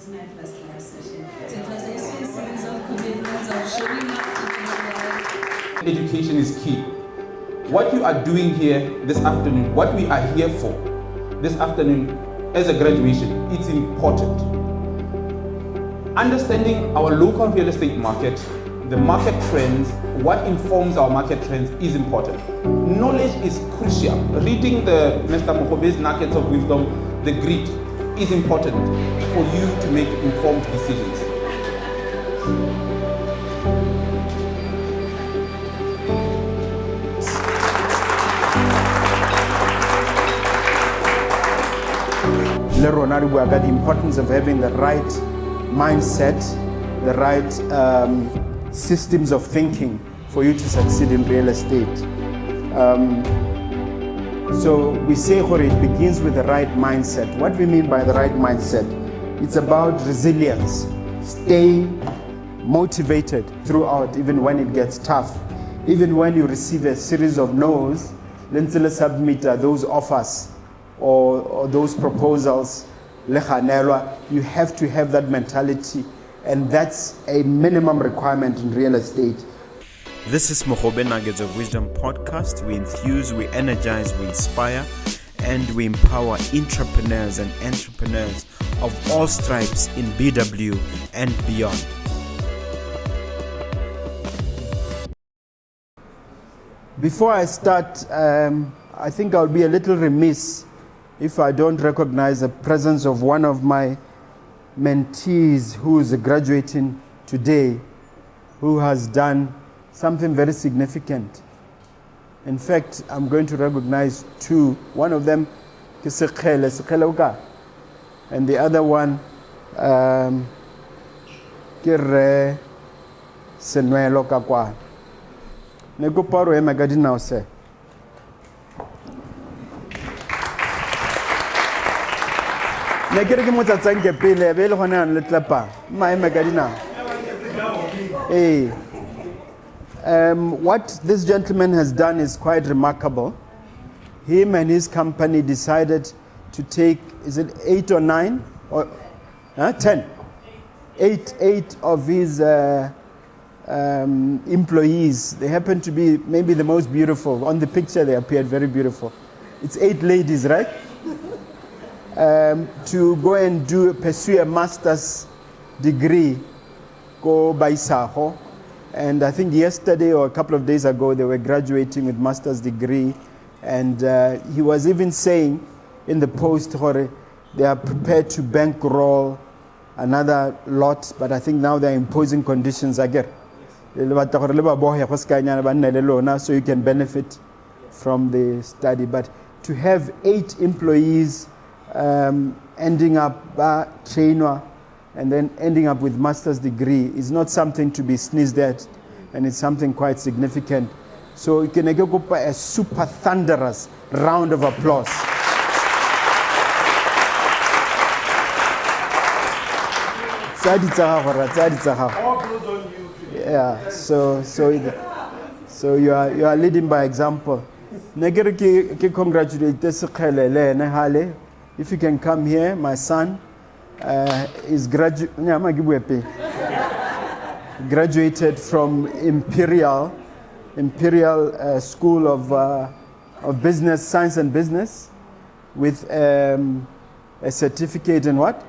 is my first live session. So it was actually a series of commitments of showing up. Education is key. What you are doing here this afternoon, what we are here for this afternoon as a graduation, it's important. Understanding our local real estate market, the market trends, what informs our market trends is important. Knowledge is crucial. Reading the Mr. Mogobe's Nuggets of Wisdom, the grid, is important for you to make informed decisions. The importance of having the right mindset, the right systems of thinking for you to succeed in real estate. So we say it begins with the right mindset. What we mean by the right mindset? It's about resilience, staying motivated throughout, even when it gets tough. Even when you receive a series of no's, then submit those offers or those proposals, you have to have that mentality, and that's a minimum requirement in real estate. This is Mogobe Nuggets of Wisdom podcast. We enthuse, we energize, we inspire, and we empower entrepreneurs and entrepreneurs of all stripes in BW and beyond. Before I start, I think I'll be a little remiss if I don't recognize the presence of one of my mentees who is graduating today, who has done something very significant. In fact, I'm going to recognize two. One of them is Sekhele, and the other one Kire Senwelo Kakwa. Nego paro e magadina ose. Negere ke motsatsang pele be le gona le tlapa ma e magadina. Hey. What this gentleman has done is quite remarkable. Him and his company decided to take, is it 8 or 9 or 10? 8 of his employees. They happen to be maybe the most beautiful. On the picture they appeared very beautiful. It's 8 ladies, right? To go and pursue a master's degree, go by Saho. And I think yesterday or a couple of days ago, they were graduating with master's degree. And he was even saying in the post, they are prepared to bankroll another lot, but I think now they're imposing conditions again. So you can benefit from the study. But to have 8 employees ending up trainer and then ending up with master's degree is not something to be sneezed at, and it's something quite significant. So you can go by a super thunderous round of applause. Yeah, so you are leading by example. Congratulate. If you can come here, my son is graduated from Imperial School of Business, Science and Business, with a certificate in what?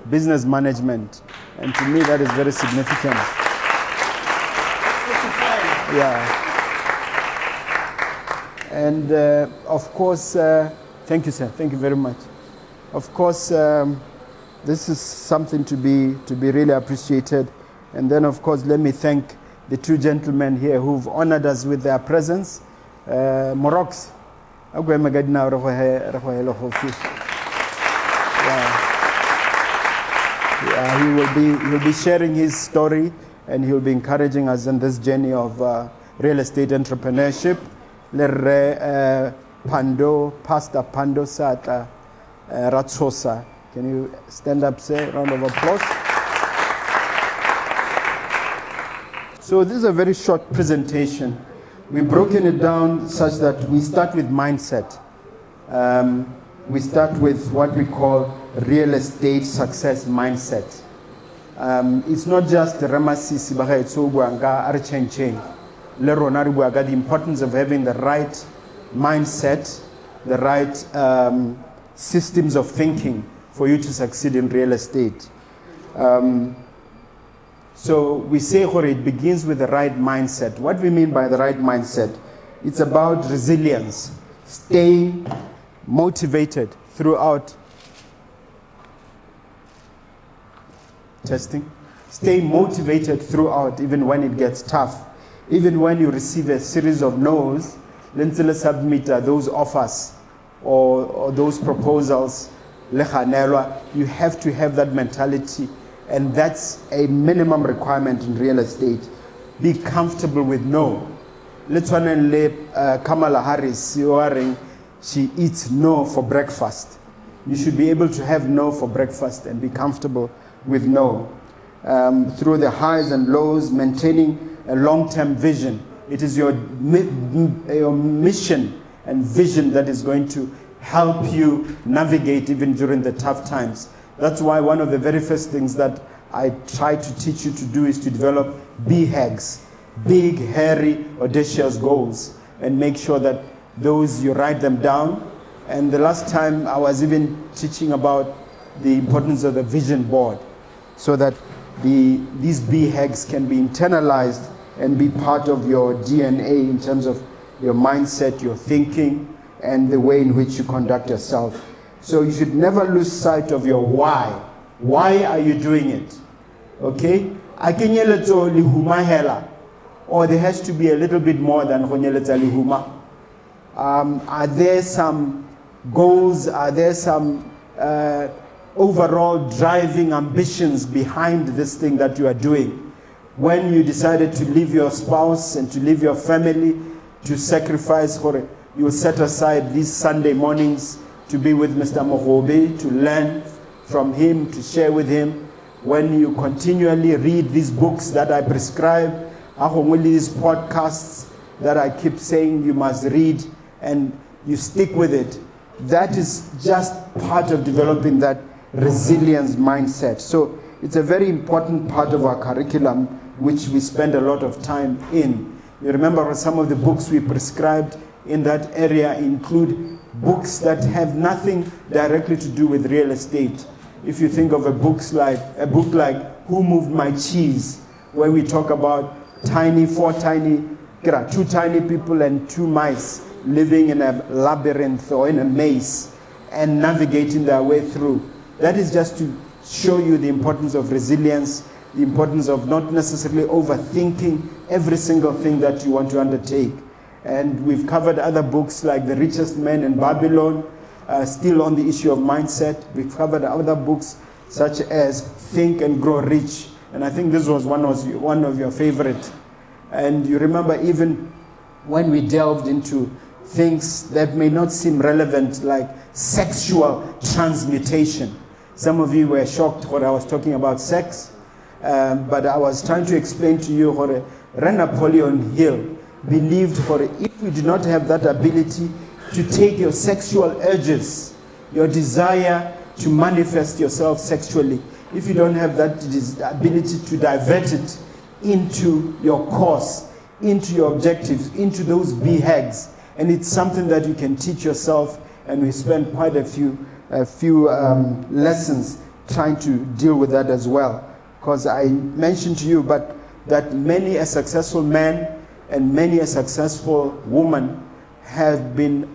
Business management. And to me that is very significant. Yeah. And of course, thank you, sir. Thank you very much. Of course, this is something to be really appreciated. And then, of course, let me thank the 2 gentlemen here who've honored us with their presence. Moroks. He will be sharing his story, and he will be encouraging us in this journey of real estate entrepreneurship. Pastor Pando Sata Ratshosa. Can you stand up, say, round of applause? So this is a very short presentation. We've broken it down such that we start with mindset. We start with what we call real estate success mindset. It's not just the Ramasisi Bahaitso Guanga Archen Chain. Lerona the importance of having the right mindset, the right systems of thinking for you to succeed in real estate. So we say it begins with the right mindset. What we mean by the right mindset, it's about resilience, staying motivated throughout testing. Stay motivated throughout, even when it gets tough. Even when you receive a series of no's, let's submit those offers or those proposals, you have to have that mentality, and that's a minimum requirement in real estate. Be comfortable with no. Let's Kamala Harris, she eats no for breakfast. You should be able to have no for breakfast and be comfortable with no. Through the highs and lows, maintaining a long-term vision. It is your mission and vision that is going to help you navigate even during the tough times. That's why one of the very first things that I try to teach you to do is to develop BHAGs, big, hairy, audacious goals, and make sure that those, you write them down. And the last time I was even teaching about the importance of the vision board, so that these BHAGs can be internalized and be part of your DNA in terms of your mindset, your thinking, and the way in which you conduct yourself. So you should never lose sight of your why. Why are you doing it? Okay? Or there has to be a little bit more than lihuma. Are there some goals? Are there some overall driving ambitions behind this thing that you are doing? When you decided to leave your spouse and to leave your family, to sacrifice for it, you will set aside these Sunday mornings to be with Mr. Mogobe, to learn from him, to share with him. When you continually read these books that I prescribe, these podcasts that I keep saying you must read, and you stick with it, that is just part of developing that resilience mindset. So it's a very important part of our curriculum, which we spend a lot of time in. You remember some of the books we prescribed in that area include books that have nothing directly to do with real estate. If you think of a book like Who Moved My Cheese, where we talk about two tiny people and two mice living in a labyrinth or in a maze and navigating their way through. That is just to show you the importance of resilience, the importance of not necessarily overthinking every single thing that you want to undertake. And we've covered other books like The Richest Man in Babylon, still on the issue of mindset. We've covered other books such as Think and Grow Rich. And I think this was one of your favorite. And you remember even when we delved into things that may not seem relevant, like sexual transmutation. Some of you were shocked when I was talking about sex, but I was trying to explain to you how Napoleon Hill believed if you do not have that ability to take your sexual urges, your desire to manifest yourself sexually, if you don't have that ability to divert it into your course, into your objectives, into those BHAGs, and it's something that you can teach yourself, and we spend quite a few lessons trying to deal with that as well. Because I mentioned to you that many a successful man and many a successful woman have been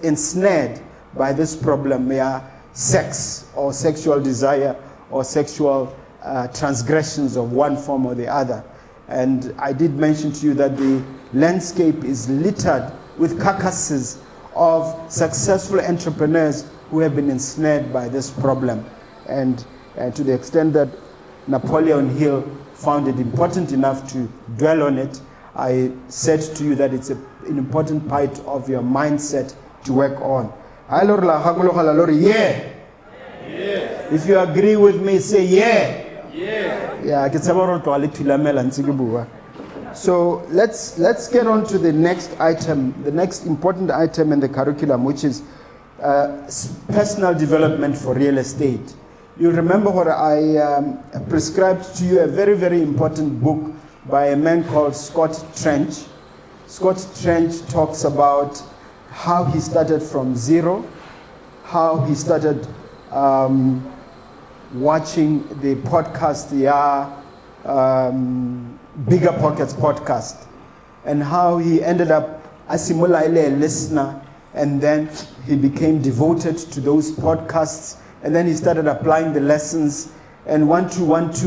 ensnared by this problem, sex or sexual desire or sexual transgressions of one form or the other. And I did mention to you that the landscape is littered with carcasses of successful entrepreneurs who have been ensnared by this problem. And to the extent that Napoleon Hill found it important enough to dwell on it, I said to you that it's an important part of your mindset to work on. Yeah. If you agree with me, say yeah. Yeah. So let's get on to the next item, the next important item in the curriculum, which is personal development for real estate. You remember what I prescribed to you, a very, very important book by a man called Scott Trench. Scott Trench talks about how he started from zero, how he started watching the podcast, Bigger Pockets podcast, and how he ended up as a listener, and then he became devoted to those podcasts, and then he started applying the lessons, and 1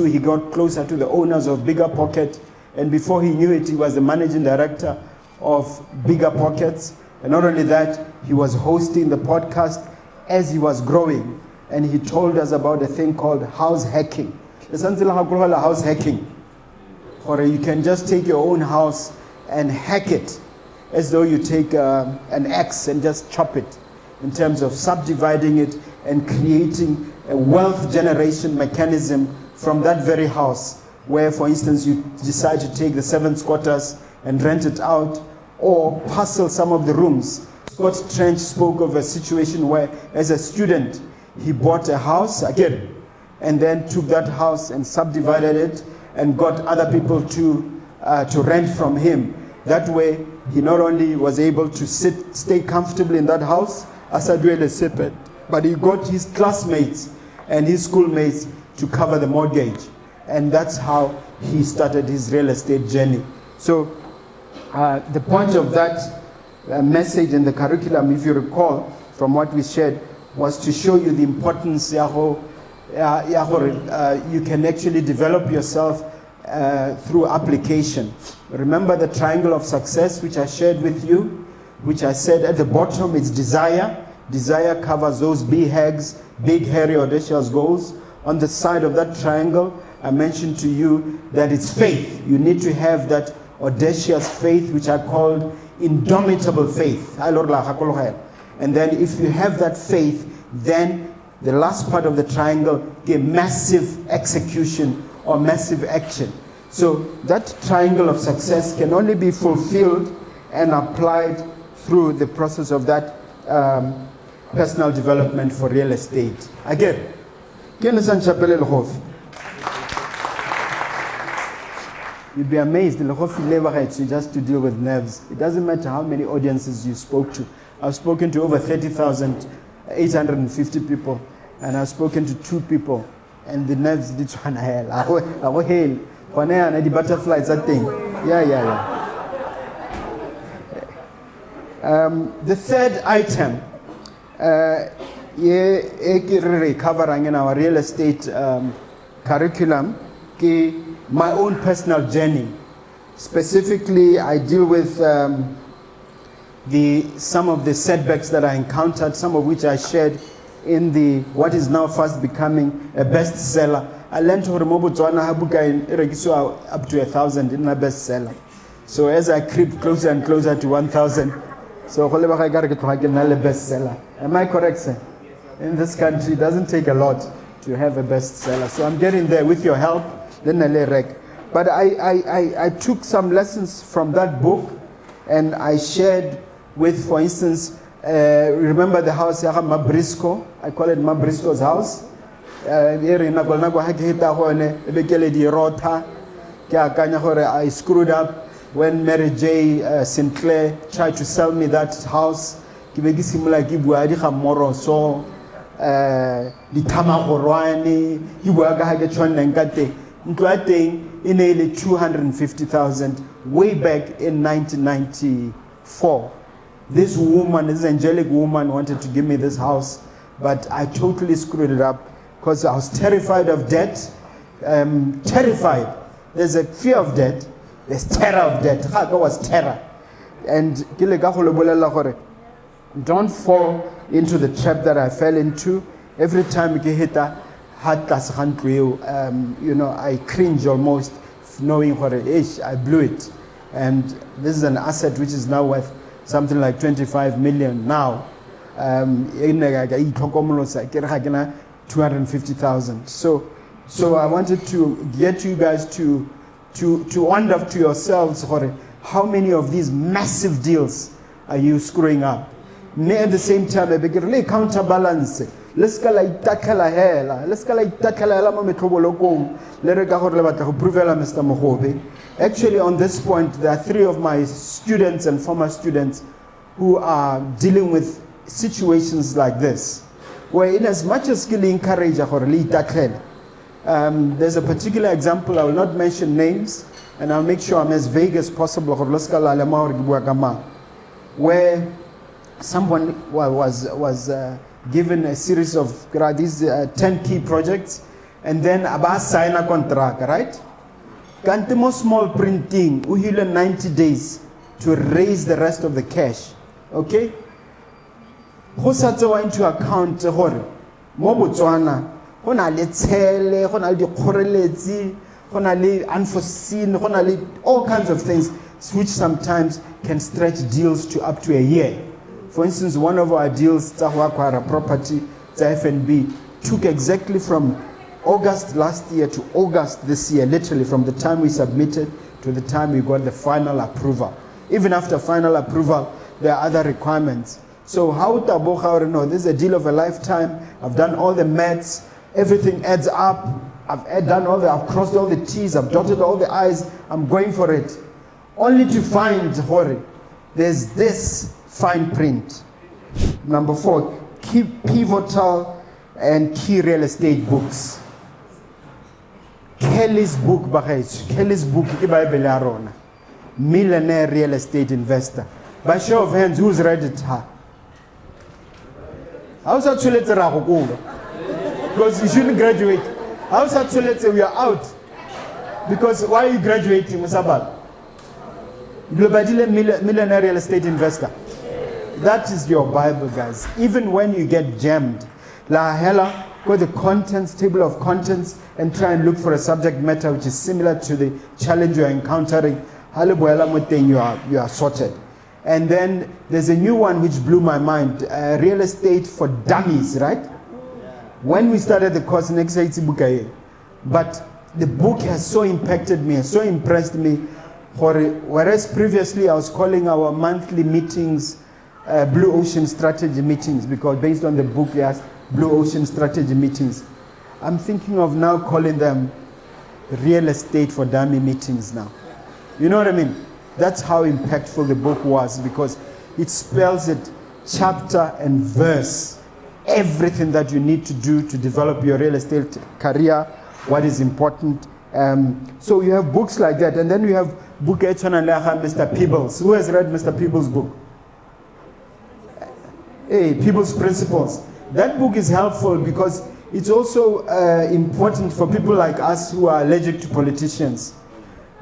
he got closer to the owners of Bigger Pocket, and before he knew it, he was the managing director of Bigger Pockets. And not only that, he was hosting the podcast as he was growing, and he told us about a thing called house hacking. House hacking, or you can just take your own house and hack it as though you take an axe and just chop it, in terms of subdividing it and creating a wealth generation mechanism from that very house, where, for instance, you decide to take the 7 squatters and rent it out, or parcel some of the rooms. Scott Trench spoke of a situation where, as a student, he bought a house again, and then took that house and subdivided it and got other people to rent from him. That way, he not only was able to stay comfortably in that house, but he got his classmates and his schoolmates to cover the mortgage. And that's how he started his real estate journey. So the point of that message in the curriculum, if you recall from what we shared, was to show you the importance you can actually develop yourself through application. Remember the triangle of success which I shared with you, which I said at the bottom it's desire. Desire covers those big, hairy, audacious goals. On the side of that triangle, I mentioned to you that it's faith. You need to have that audacious faith, which I called indomitable faith. And then if you have that faith, then the last part of the triangle gave massive execution or massive action. So that triangle of success can only be fulfilled and applied through the process of that personal development for real estate. Again, you'd be amazed just to deal with nerves. It doesn't matter how many audiences you spoke to. I've spoken to over 30,850 people, and I've spoken to 2 people, and the nerves did one hell. I hail. The butterflies, that thing. Yeah. The third item, covering in our real estate curriculum, my own personal journey. Specifically, I deal with some of the setbacks that I encountered, some of which I shared in what is now fast becoming a bestseller. I learned to remove up to 1,000 in a bestseller. So as I creep closer and closer to 1,000, so I got to get a bestseller. Am I correct, sir? In this country, it doesn't take a lot to have a bestseller. So I'm getting there with your help. But I took some lessons from that book, and I shared with, for instance, remember the house Mabrisco? I call it Mabrisco's house. I screwed up when Mary J. Sinclair tried to sell me that house. In nearly 250,000 way back in 1994. This angelic woman wanted to give me this house, but I totally screwed it up because I was terrified of debt. Terrified. There's a fear of debt. There's terror of debt. That was terror. And don't fall into the trap that I fell into. Every time you hit that, I cringe almost, knowing what it is. I blew it. And this is an asset which is now worth something like 25 million now. 250,000. So I wanted to get you guys to wonder to yourselves, how many of these massive deals are you screwing up? At the same time, I counterbalance. Let's go like takala hela. Let's go like takala hela mo metrobolokong. Let us go to prove Mr. Mogobe. Actually, on this point, there are 3 of my students and former students who are dealing with situations like this, where in as much as skill encourage there's a particular example. I will not mention names, and I'll make sure I'm as vague as possible. Where someone was given a series of these 10 key projects, and then about sign a contract, right? Kantemo small printing, we 90 days to raise the rest of the cash. Okay? Go sa tsewa into account gore mo Botswana go na le tshele, go na le dikgoreletsi, go na le unforeseen, go na le all kinds of things which sometimes can stretch deals to up to a year. For instance, one of our deals, tsa go acquire property, tsa FNB, took exactly from August last year to August this year, literally from the time we submitted to the time we got the final approval. Even after final approval, there are other requirements. So how no, this is a deal of a lifetime. I've done all the maths, everything adds up. I've crossed all the T's, I've dotted all the I's, I'm going for it. Only to find, there's this fine print. Number 4, key pivotal and key real estate books. Kelly's book, Kelly's book, Millionaire Real Estate Investor. By show of hands, who's read it? How's that too late? Because you shouldn't graduate. How's that too late? We are out. Because why are you graduating, Musabal? Millionaire Real Estate Investor. That is your Bible, guys. Even when you get jammed, La Hela, go to the contents, table of contents, and try and look for a subject matter which is similar to the challenge you are encountering. You are sorted. And then there's a new one which blew my mind, real estate for dummies, right? When we started the course, but the book has so impacted me, so impressed me. Whereas previously I was calling our monthly meetings Blue Ocean Strategy meetings, because based on the book, yes, Blue Ocean Strategy meetings. I'm thinking of now calling them real estate for dummy meetings now. You know what I mean? That's how impactful the book was, because it spells it chapter and verse. Everything that you need to do to develop your real estate career, what is important. So you have books like that. And then you have book Mr. Peebles. Who has read Mr. Peebles' book? Hey, Peebles' Principles. That book is helpful because it's also important for people like us who are allergic to politicians,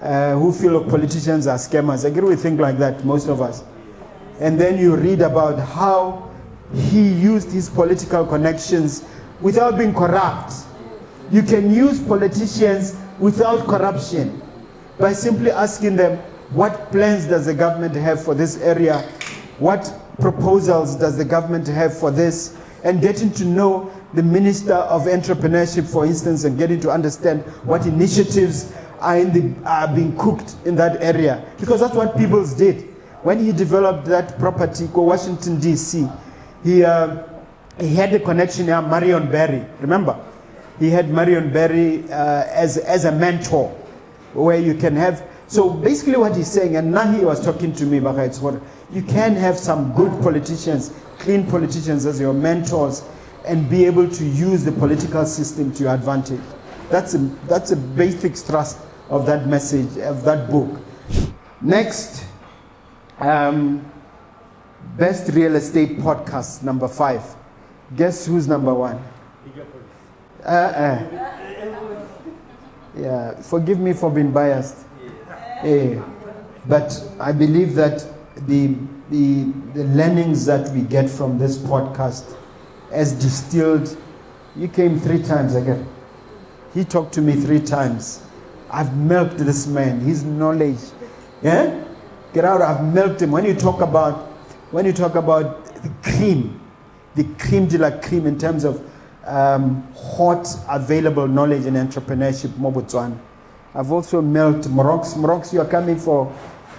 who feel politicians are scammers. I agree with things like that, most of us. And then you read about how he used his political connections without being corrupt. You can use politicians without corruption by simply asking them, what plans does the government have for this area? What proposals does the government have for this? And getting to know the Minister of Entrepreneurship, for instance, and getting to understand what initiatives are being cooked in that area. Because that's what Peebles did. When he developed that property called Washington, D.C., he had a connection here, Marion Barry. Remember? He had Marion Barry as a mentor, where you can have. So basically what he's saying, and now he was talking to me, you can have some good politicians, clean politicians as your mentors, and be able to use the political system to your advantage. That's a basic thrust of that message, of that book. Next, best real estate podcast, number 5. Guess who's number 1? Yeah, forgive me for being biased. But I believe that the learnings that we get from this podcast, as distilled, you came 3 times again. He talked to me 3 times. I've milked this man, his knowledge. Yeah? Get out, I've milked him. When you talk about the cream de la cream in terms of hot available knowledge in entrepreneurship, Mobotswana. I've also milked Moroks. You are coming for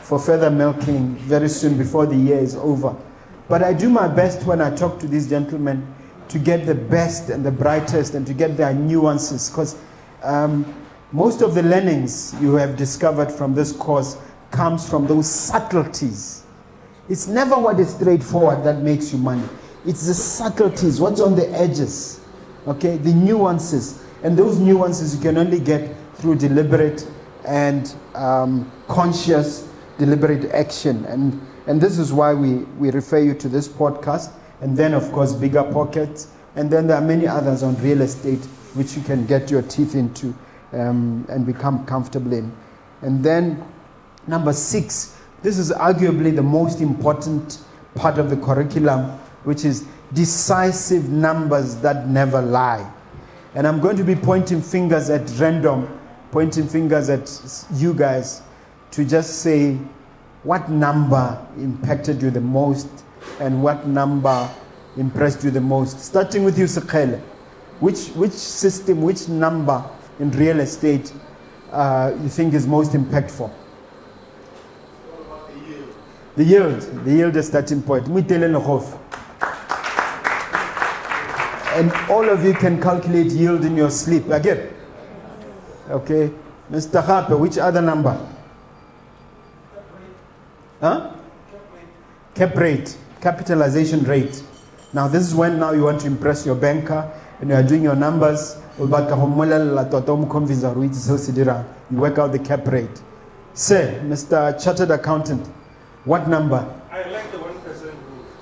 further milking very soon before the year is over. But I do my best when I talk to these gentlemen to get the best and the brightest and to get their nuances, because most of the learnings you have discovered from this course comes from those subtleties. It's never what is straightforward that makes you money. It's the subtleties, what's on the edges, okay, the nuances. And those nuances you can only get through deliberate and conscious, deliberate action. And this is why we refer you to this podcast. And then, of course, Bigger Pockets. And then there are many others on real estate which you can get your teeth into and become comfortable in. And then, number 6, this is arguably the most important part of the curriculum, which is decisive numbers that never lie. And I'm going to be pointing fingers at random, pointing fingers at you guys to just say what number impacted you the most and what number impressed you the most. Starting with you, Sekele. Which system, which number in real estate you think is most impactful? The yield. The yield is starting point. And all of you can calculate yield in your sleep. Again. Okay. Mr. Harper, which other number? Huh? Cap rate. Capitalization rate. Now this is when now you want to impress your banker and you are doing your numbers. You work out the cap rate. Say, Mr. Chartered Accountant, what number? I like the 1% rule.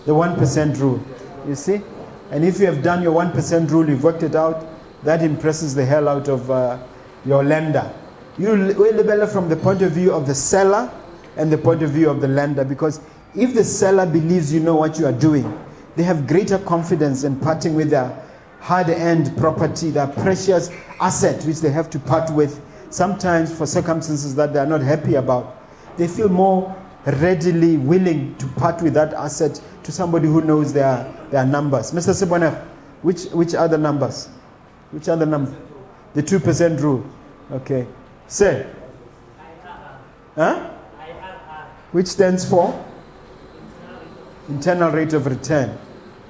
The 1% rule. You see? And if you have done your 1% rule, you've worked it out, that impresses the hell out of your lender. You label it from the point of view of the seller and the point of view of the lender, because if the seller believes you know what you are doing, they have greater confidence in parting with their hard-earned property, their precious asset, which they have to part with, sometimes for circumstances that they are not happy about. They feel more readily willing to part with that asset to somebody who knows their numbers. Mr. Sibonef, which other numbers? Which other number? The 2% rule. Okay. Say. Huh? Which stands for? Internal rate of return.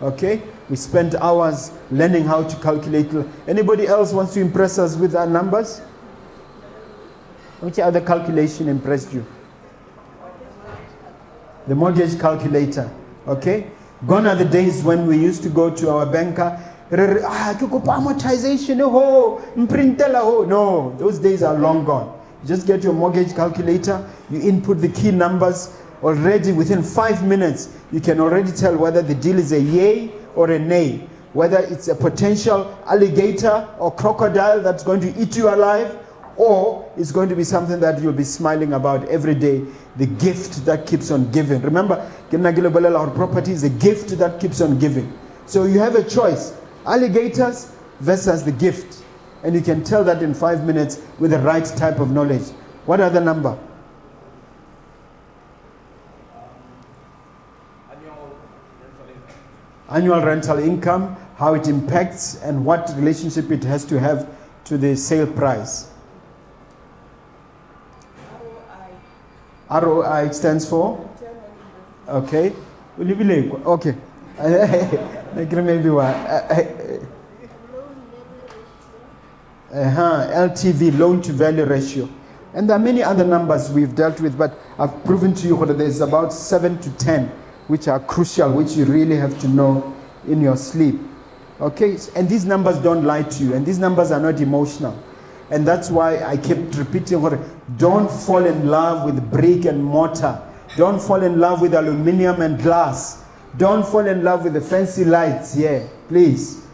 Okay. We spent hours learning how to calculate. Anybody else wants to impress us with our numbers? Which other calculation impressed you? The mortgage calculator. Okay. Gone are the days when we used to go to our banker. Amortization. No, those days are long gone. You just get your mortgage calculator. You input the key numbers. Already within 5 minutes, you can already tell whether the deal is a yay or a nay. Whether it's a potential alligator or crocodile that's going to eat you alive, or it's going to be something that you'll be smiling about every day. The gift that keeps on giving. Remember, our property is a gift that keeps on giving. So you have a choice. Alligators versus the gift. And you can tell that in 5 minutes with the right type of knowledge. What other number? Annual rental income, how it impacts and what relationship it has to have to the sale price. ROI stands for? Okay. Okay. LTV, loan to value ratio. And there are many other numbers we've dealt with, but I've proven to you that there's about 7 to 10 which are crucial, which you really have to know in your sleep. Okay, and these numbers don't lie to you, and these numbers are not emotional. And that's why I kept repeating, don't fall in love with brick and mortar. Don't fall in love with aluminium and glass. Don't fall in love with the fancy lights here, please.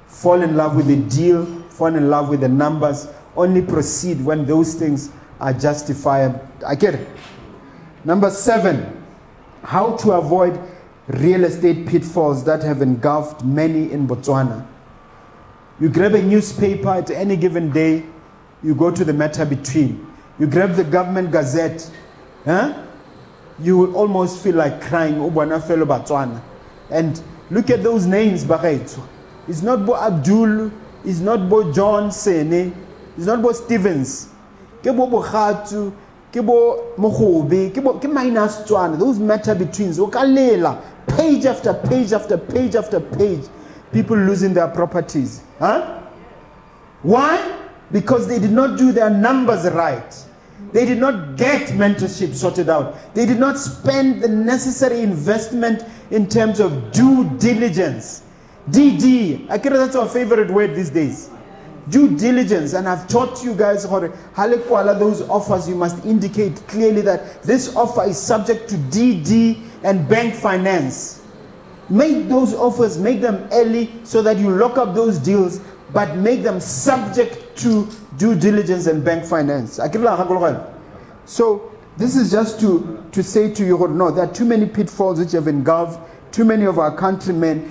Fall in love with the deal, fall in love with the numbers. Only proceed when those things are justifiable. I get it. Number 7. How to avoid real estate pitfalls that have engulfed many in Botswana. You grab a newspaper at any given day, you go to the matter between. You grab the government gazette, you will almost feel like crying, fellow Botswana. And look at those names, Bagaitsu. It's not Bo Abdul, it's not Bo John Sene, it's not Bo Stevens. Kebo Bokhatu, Kibo Mogobe, Kibo Minus Tswana, those matter betweens, Okalela, page after page after page after page, people losing their properties. Why? Because they did not do their numbers right. They did not get mentorship sorted out. They did not spend the necessary investment in terms of due diligence. DD. I guess that's our favorite word these days. Due diligence. And I've taught you guys how those offers, you must indicate clearly that this offer is subject to DD and bank finance. Make those offers, make them early so that you lock up those deals, but make them subject to due diligence and bank finance. So this is just to say to you, no, there are too many pitfalls which have engulfed too many of our countrymen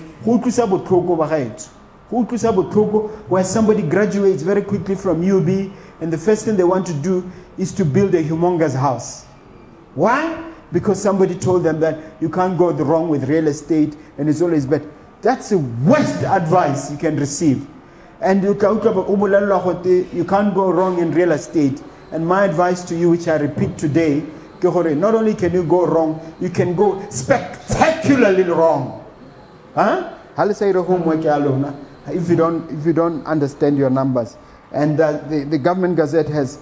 where somebody graduates very quickly from UB and the first thing they want to do is to build a humongous house. Why? Because somebody told them that you can't go wrong with real estate and it's always better. That's the worst advice you can receive. And you can't go wrong in real estate. And my advice to you, which I repeat today, not only can you go wrong, you can go spectacularly wrong. If you don't understand your numbers. And the government gazette is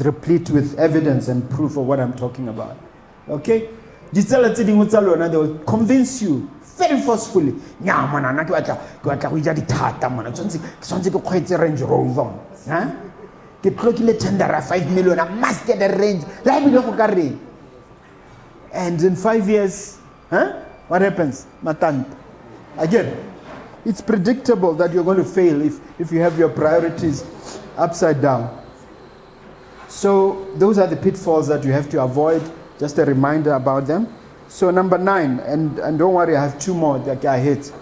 replete with evidence and proof of what I'm talking about. Okay? They will convince you very forcefully. Get 5 million, I must get a range. And in 5 years, what happens? Again, it's predictable that you're going to fail if you have your priorities upside down. So those are the pitfalls that you have to avoid. Just a reminder about them. So number 9, and don't worry, I have 2 more that I hit.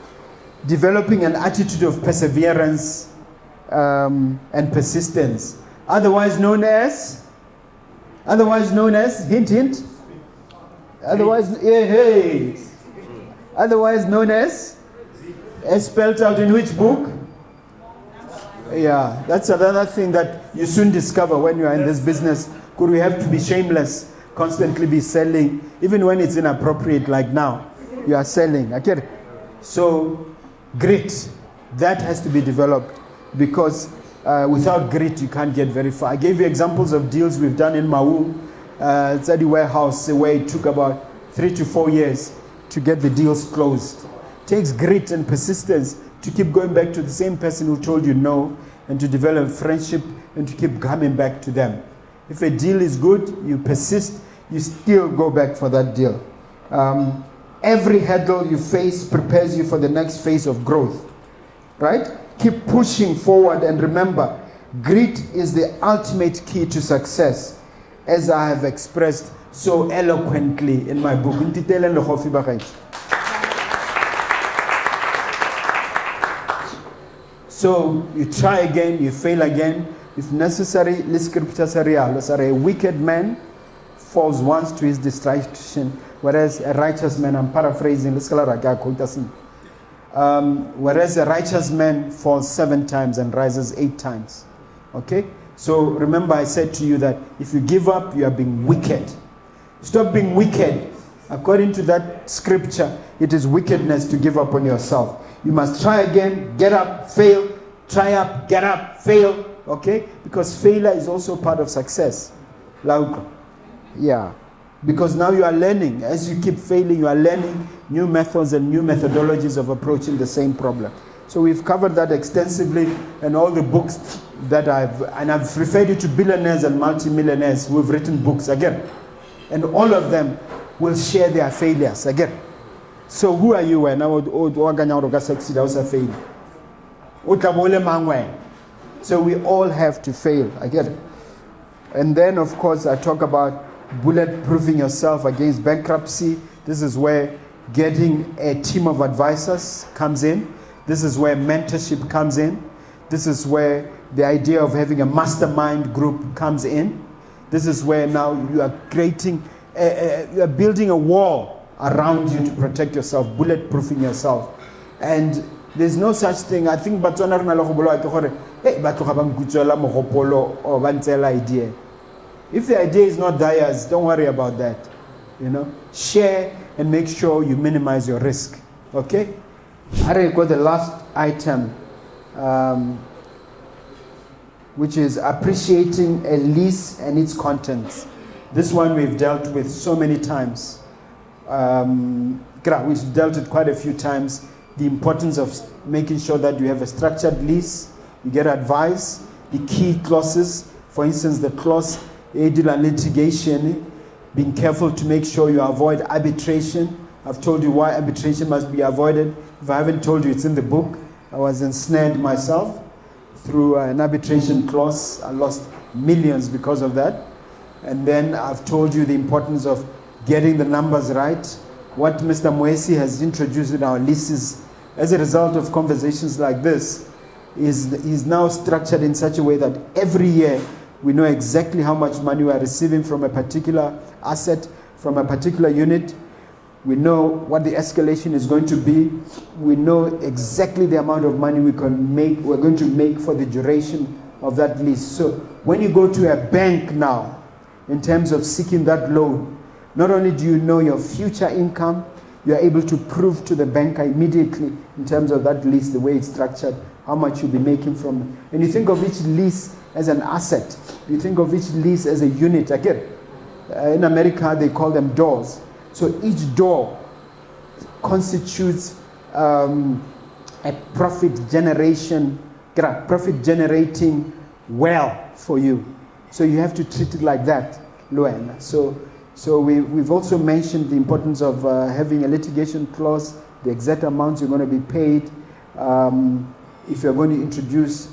Developing an attitude of perseverance and persistence. Otherwise known as, hint, otherwise known as spelled out in which book? Yeah, that's another thing that you soon discover when you are in this business. Could we have to be shameless, constantly be selling, even when it's inappropriate like now, you are selling. Okay? So, grit, that has to be developed because without grit, you can't get very far. I gave you examples of deals we've done in Mau, Zadi Warehouse, where it took about 3 to 4 years to get the deals closed. It takes grit and persistence to keep going back to the same person who told you no, and to develop friendship and to keep coming back to them. If a deal is good, you persist, you still go back for that deal. Every hurdle you face prepares you for the next phase of growth, right? Keep pushing forward and remember, grit is the ultimate key to success, as I have expressed so eloquently in my book. So you try again, you fail again. If necessary, a wicked man falls once to his destruction, whereas a righteous man, I'm paraphrasing, whereas a righteous man falls 7 times and rises 8 times. Okay? So remember I said to you that if you give up, you are being wicked. Stop being wicked. According to that scripture, it is wickedness to give up on yourself. You must try again, get up, fail, try up, get up, fail. Okay? Because failure is also part of success. Yeah. Because now you are learning. As you keep failing, you are learning new methods and new methodologies of approaching the same problem. So we've covered that extensively in all the books that I've referred you to billionaires and multimillionaires who have written books again. And all of them will share their failures again. So who are you when I would succeed? I was a failure. So we all have to fail. I get it. And then of course I talk about bulletproofing yourself against bankruptcy. This is where getting a team of advisors comes in. This is where mentorship comes in. This is where the idea of having a mastermind group comes in. This is where now you are creating, you are building a wall around you to protect yourself, bulletproofing yourself. And there's no such thing. I think if the idea is not theirs, don't worry about that. You know, share and make sure you minimize your risk. Okay? I got the last item, which is appreciating a lease and its contents. This one we've dealt with so many times. We've dealt with quite a few times. The importance of making sure that you have a structured lease, you get advice, the key clauses, for instance, the clause deal and litigation, being careful to make sure you avoid arbitration. I've told you why arbitration must be avoided. If I haven't told you, it's in the book. I was ensnared myself through an arbitration clause. I lost millions because of that. And then I've told you the importance of getting the numbers right. What Mr. Mwesi has introduced in our leases as a result of conversations like this is now structured in such a way that every year we know exactly how much money we are receiving from a particular asset, from a particular unit. We know what the escalation is going to be. We know exactly the amount of money we're going to make for the duration of that lease. So when you go to a bank now, in terms of seeking that loan, not only do you know your future income, you are able to prove to the banker immediately in terms of that lease, the way it's structured, how much you'll be making from it. And you think of each lease as an asset. You think of each lease as a unit. Again, in America, they call them doors. So each door constitutes a profit generating well for you. So you have to treat it like that, Luana. So we've also mentioned the importance of having a litigation clause, the exact amounts you're going to be paid. If you're going to introduce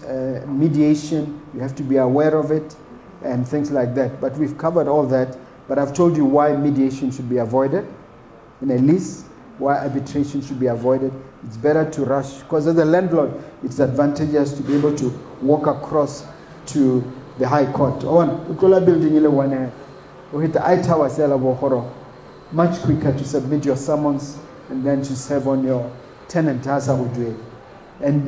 mediation, you have to be aware of it and things like that. But we've covered all that. But I've told you why mediation should be avoided in a lease, why arbitration should be avoided. It's better to rush, because as a landlord, it's advantageous to be able to walk across to the High Court. Much quicker to submit your summons and then to serve on your tenant as I would do it. And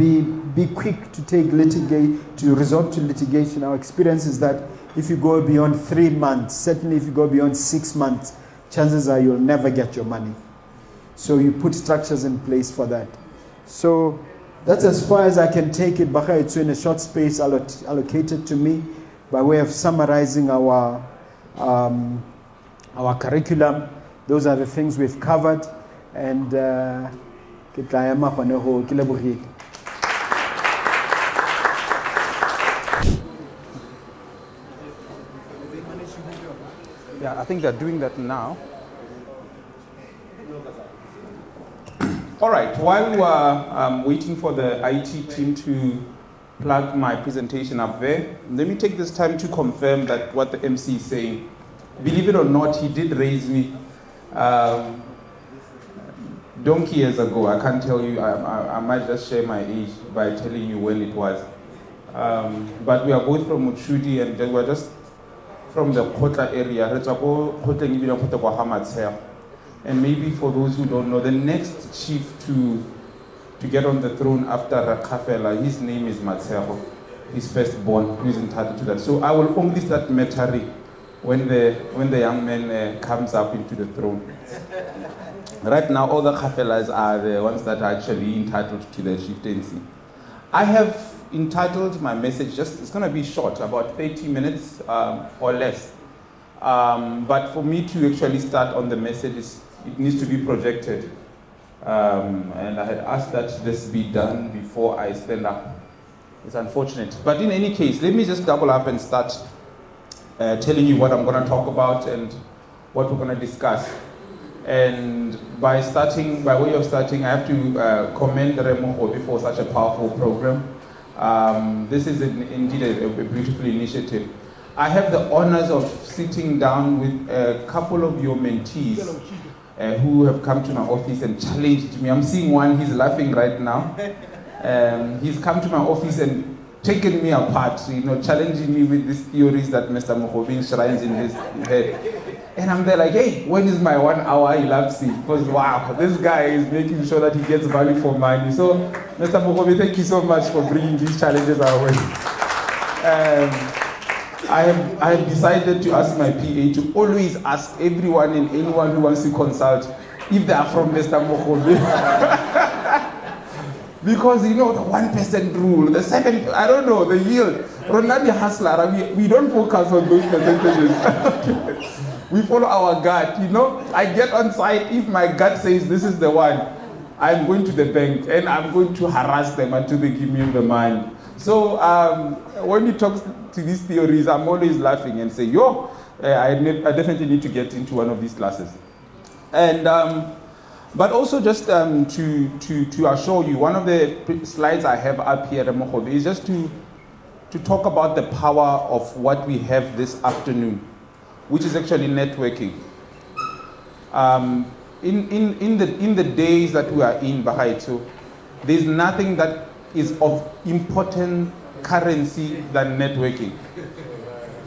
be quick to resort to litigation. Our experience is that if you go beyond 3 months, certainly if you go beyond 6 months, chances are you'll never get your money. So you put structures in place for that. So that's as far as I can take it. Baka, it's in a short space allocated to me by way of summarizing our curriculum. Those are the things we've covered. And yeah, I think they're doing that now. All right, while we are waiting for the IT team to plug my presentation up there, let me take this time to confirm that what the MC is saying. Believe it or not, he did raise me donkey years ago. I can't tell you, I might just share my age by telling you when it was. But we are both from Muchudi and we're just from the Kota area. And maybe for those who don't know, the next chief to get on the throne after Rakafela, his name is Matsero, his firstborn, who is entitled to that. So I will only start mattering when the young man comes up into the throne. Right now, all the Kafelas are the ones that are actually entitled to the chieftaincy. I have entitled my message, it's going to be short, about 30 minutes or less. But for me to actually start on the message, it needs to be projected. And I had asked that this be done before I stand up. It's unfortunate. But in any case, let me just double up and start telling you what I'm going to talk about and what we're going to discuss. And by way of starting, I have to commend Mogobe for such a powerful program. This is indeed a beautiful initiative. I have the honors of sitting down with a couple of your mentees who have come to my office and challenged me. I'm seeing one, he's laughing right now. He's come to my office and taken me apart, challenging me with these theories that Mr. Mogobe enshrines in his head. And I'm there like, hey, when is my 1 hour elapsing? Because wow, this guy is making sure that he gets value for money. So, Mr. Mogobe, thank you so much for bringing these challenges our way. I have decided to ask my PA to always ask everyone and anyone who wants to consult if they are from Mr. Mogobe. Because the 1% rule, the 7, I don't know, the yield. Ronaldo Hustler, we don't focus on those percentages. We follow our gut, I get on site, if my gut says this is the one, I'm going to the bank and I'm going to harass them until they give me the money. So when you talk to these theories, I'm always laughing and say, I definitely need to get into one of these classes. And but also just to assure you, one of the slides I have up here at Mogobe is just to talk about the power of what we have this afternoon, which is actually networking. In the days that we are in, Bahaito, there's nothing that is of important currency than networking.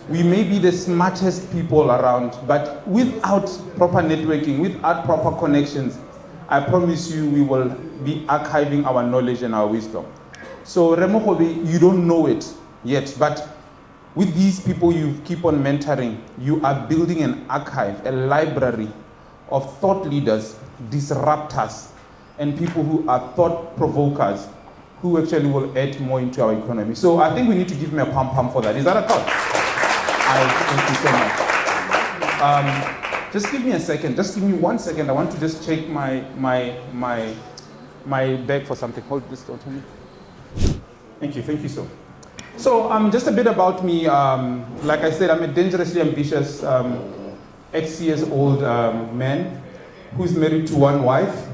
We may be the smartest people around, but without proper networking, without proper connections, I promise you we will be archiving our knowledge and our wisdom. So Remogobe, you don't know it yet, but with these people you keep on mentoring, you are building an archive, a library of thought leaders, disruptors, and people who are thought provokers, who actually will add more into our economy. So I think we need to give me a pom-pom for that. Is that a thought? Thank you so much. Just give me a second. Just give me 1 second. I want to just check my bag for something. Hold this down for me. Thank you so. So just a bit about me. Like I said, I'm a dangerously ambitious 8 years old man who's married to one wife.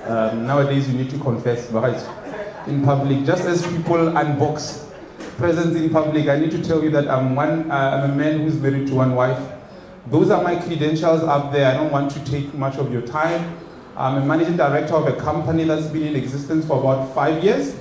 Nowadays you need to confess, right? In public, just as people unbox presents in public, I need to tell you that I'm a man who's married to one wife. Those are my credentials up there. I don't want to take much of your time. I'm a managing director of a company that's been in existence for about 5 years.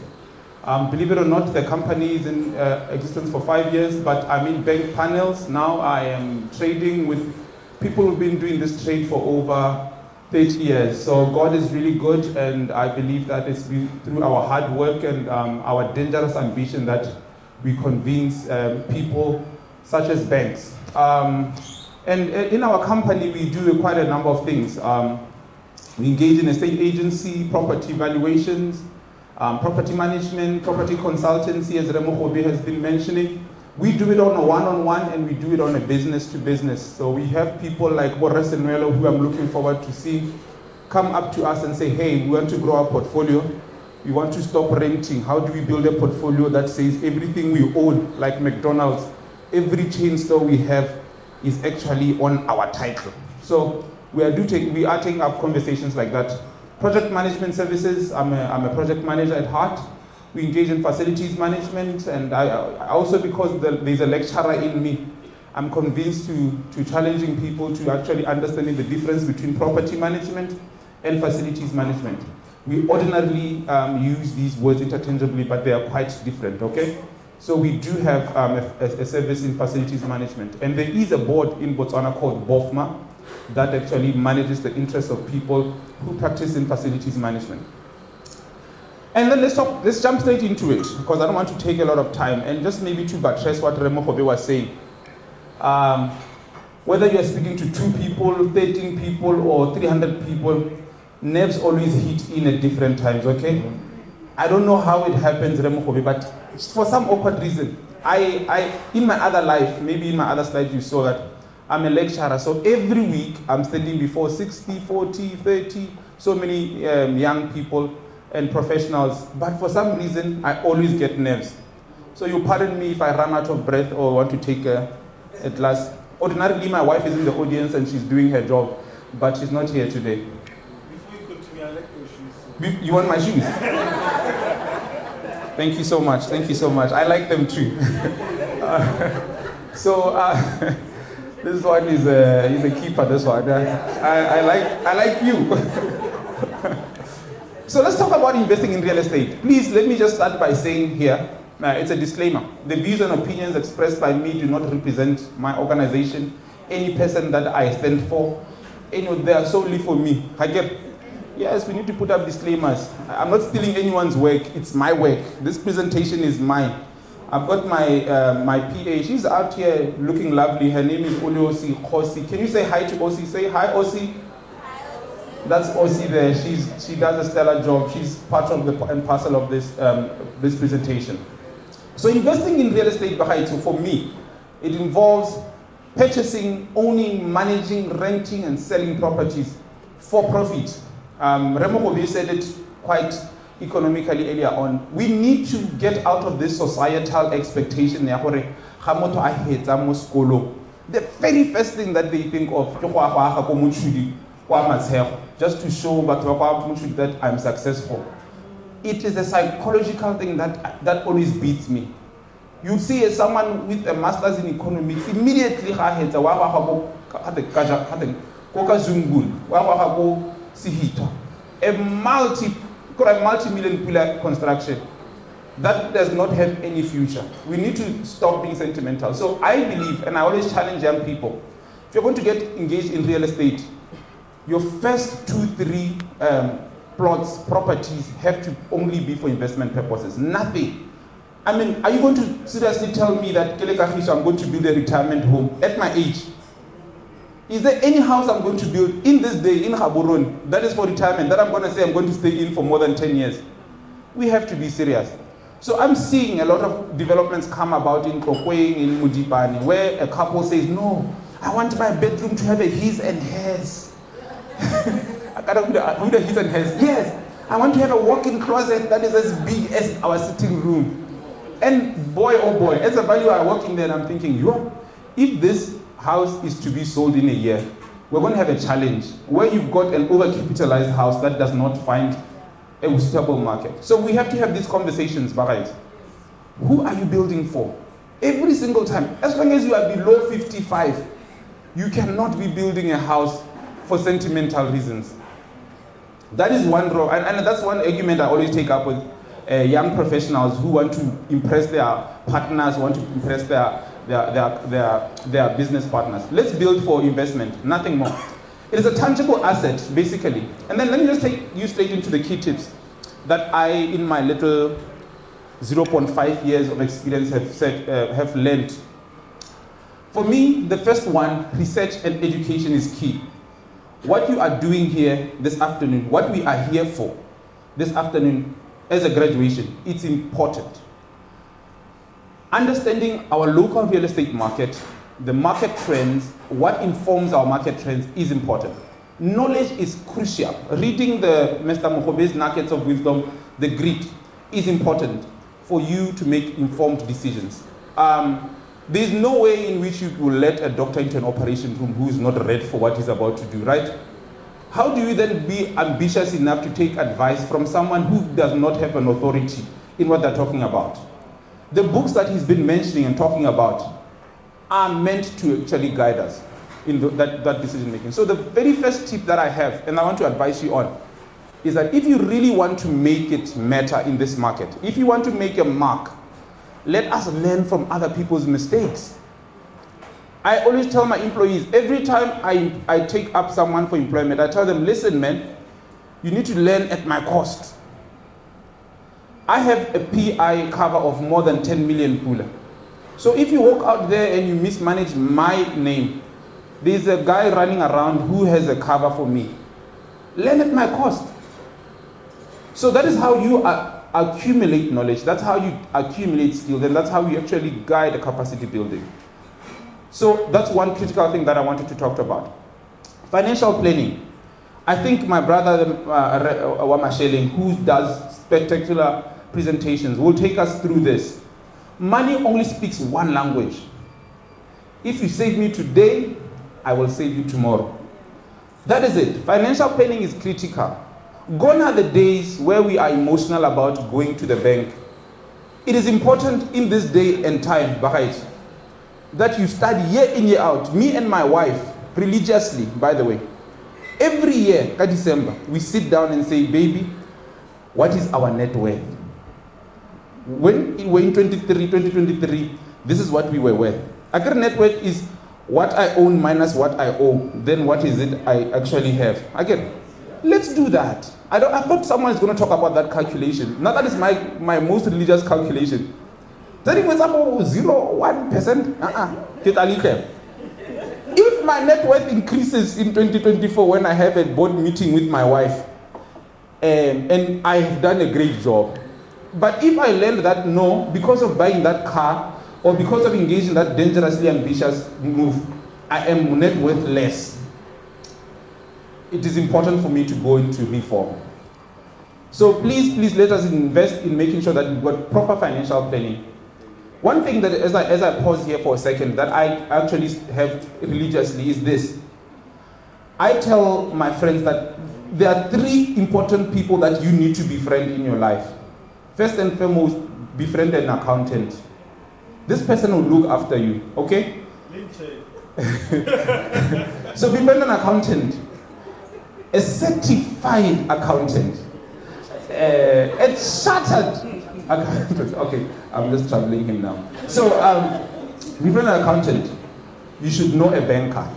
Believe it or not, the company is in existence for 5 years, but I'm in bank panels. Now I am trading with people who've been doing this trade for over 30 years. So God is really good, and I believe that it's through our hard work and our dangerous ambition that we convince people such as banks. And in our company, we do quite a number of things. We engage in estate agency, property valuations, property management, property consultancy, as Mogobe has been mentioning. We do it on a one-on-one, and we do it on a business-to-business. So we have people like Boris and Nuelo, who I'm looking forward to see, come up to us and say, hey, we want to grow our portfolio. We want to stop renting. How do we build a portfolio that says everything we own, like McDonald's, every chain store we have is actually on our title? So we are taking up conversations like that. Project management services, I'm a project manager at heart. We engage in facilities management, and I also, because there's a lecturer in me, I'm convinced to challenging people to actually understanding the difference between property management and facilities management. We ordinarily use these words interchangeably, but they are quite different, okay? So we do have a service in facilities management, and there is a board in Botswana called BOFMA that actually manages the interests of people who practice in facilities management. And then let's jump straight into it, because I don't want to take a lot of time, and just maybe to buttress what Mogobe was saying. Whether you're speaking to 2 people, 13 people, or 300 people, nerves always hit in at different times, okay? I don't know how it happens, Mogobe, but for some awkward reason, I in my other life, maybe in my other slide you saw that, I'm a lecturer, so every week I'm standing before 60, 40, 30, so many young people and professionals, but for some reason, I always get nerves. So you pardon me if I run out of breath or want to take a glass. Ordinarily, my wife is in the audience and she's doing her job, but she's not here today. Before you continue, I like your shoes. You want my shoes? Thank you so much. I like them too. This one is a keeper, this one. I like you. So let's talk about investing in real estate. Please, let me just start by saying here, it's a disclaimer. The views and opinions expressed by me do not represent my organization, any person that I stand for. They are solely for me. Yes, we need to put up disclaimers. I'm not stealing anyone's work. It's my work. This presentation is mine. I've got my PA. She's out here looking lovely. Her name is Osi Kosi. Can you say hi to Osi? Say hi, Osi. That's Ossie there. She does a stellar job. She's part of the and parcel of this this presentation. So investing in real estate, for me, it involves purchasing, owning, managing, renting, and selling properties for profit. Mogobe said it quite economically earlier on. We need to get out of this societal expectation. The very first thing that they think of, just to show that I'm successful. It is a psychological thing that always beats me. You see someone with a master's in economics, immediately a multi-million pillar construction that does not have any future. We need to stop being sentimental. So I believe, and I always challenge young people, if you're going to get engaged in real estate, your first 2-3 plots, properties have to only be for investment purposes. Nothing. I mean, are you going to seriously tell me that Kagiso, I'm going to build a retirement home at my age? Is there any house I'm going to build in this day in Gaborone that is for retirement, that I'm going to say I'm going to stay in for more than 10 years? We have to be serious. So I'm seeing a lot of developments come about in Kokweng, in Mudipani, where a couple says, no, I want my bedroom to have a his and hers. I can't have his and hers. Yes, I want to have a walk-in closet that is as big as our sitting room. And boy, oh boy, as a value I walk in there and I'm thinking, if this house is to be sold in a year, we're going to have a challenge where you've got an overcapitalized house that does not find a suitable market. So we have to have these conversations, right? Who are you building for? Every single time, as long as you are below 55, you cannot be building a house for sentimental reasons. That is one draw, and that's one argument I always take up with young professionals who want to impress their partners, want to impress their business partners. Let's build for investment, nothing more. It is a tangible asset, basically. And then let me just take you straight into the key tips that I, in my little 0.5 years of experience, have learned. For me, the first one, research and education is key. What you are doing here this afternoon, what we are here for this afternoon as a graduation, it's important. Understanding our local real estate market, the market trends, what informs our market trends is important. Knowledge is crucial. Reading the Mr. Mogobe's Nuggets of Wisdom, the grit, is important for you to make informed decisions. There's no way in which you will let a doctor into an operation room who is not ready for what he's about to do, right? How do you then be ambitious enough to take advice from someone who does not have an authority in what they're talking about? The books that he's been mentioning and talking about are meant to actually guide us in that decision making. So the very first tip that I have, and I want to advise you on, is that if you really want to make it matter in this market, if you want to make a mark, let us learn from other people's mistakes. I always tell my employees, every time I take up someone for employment, I tell them, listen, man, you need to learn at my cost. I have a PI cover of more than 10 million pula. So if you walk out there and you mismanage my name, there's a guy running around who has a cover for me. Learn at my cost. So that is how you accumulate knowledge. That's how you accumulate skills, and that's how you actually guide the capacity building. So that's one critical thing that I wanted to talk about. Financial planning. I think my brother, Wamasheling, who does spectacular presentations, will take us through this. Money only speaks one language. If you save me today, I will save you tomorrow. That is it. Financial planning is critical. Gone are the days where we are emotional about going to the bank. It is important in this day and time, Bahait, that you study year in, year out. Me and my wife, religiously, by the way, every year, December, we sit down and say, baby, what is our net worth? When we're in 2023, this is what we were worth. Our net worth is what I own minus what I owe. Then what is it I actually have? Again, let's do that. I thought someone is going to talk about that calculation. Now that is my most religious calculation. That it was about 0.1%. If my net worth increases in 2024 when I have a board meeting with my wife, and I have done a great job, but if I learn that no, because of buying that car or because of engaging in that dangerously ambitious move, I am net worth less, it is important for me to go into reform. So please let us invest in making sure that we've got proper financial planning. One thing that, as I pause here for a second, that I actually have religiously is this. I tell my friends that there are 3 important people that you need to befriend in your life. First and foremost, befriend an accountant. This person will look after you, okay? So befriend an accountant, a certified accountant, a chartered accountant. Okay, I'm just troubling him now. So befriend an accountant. You should know a banker.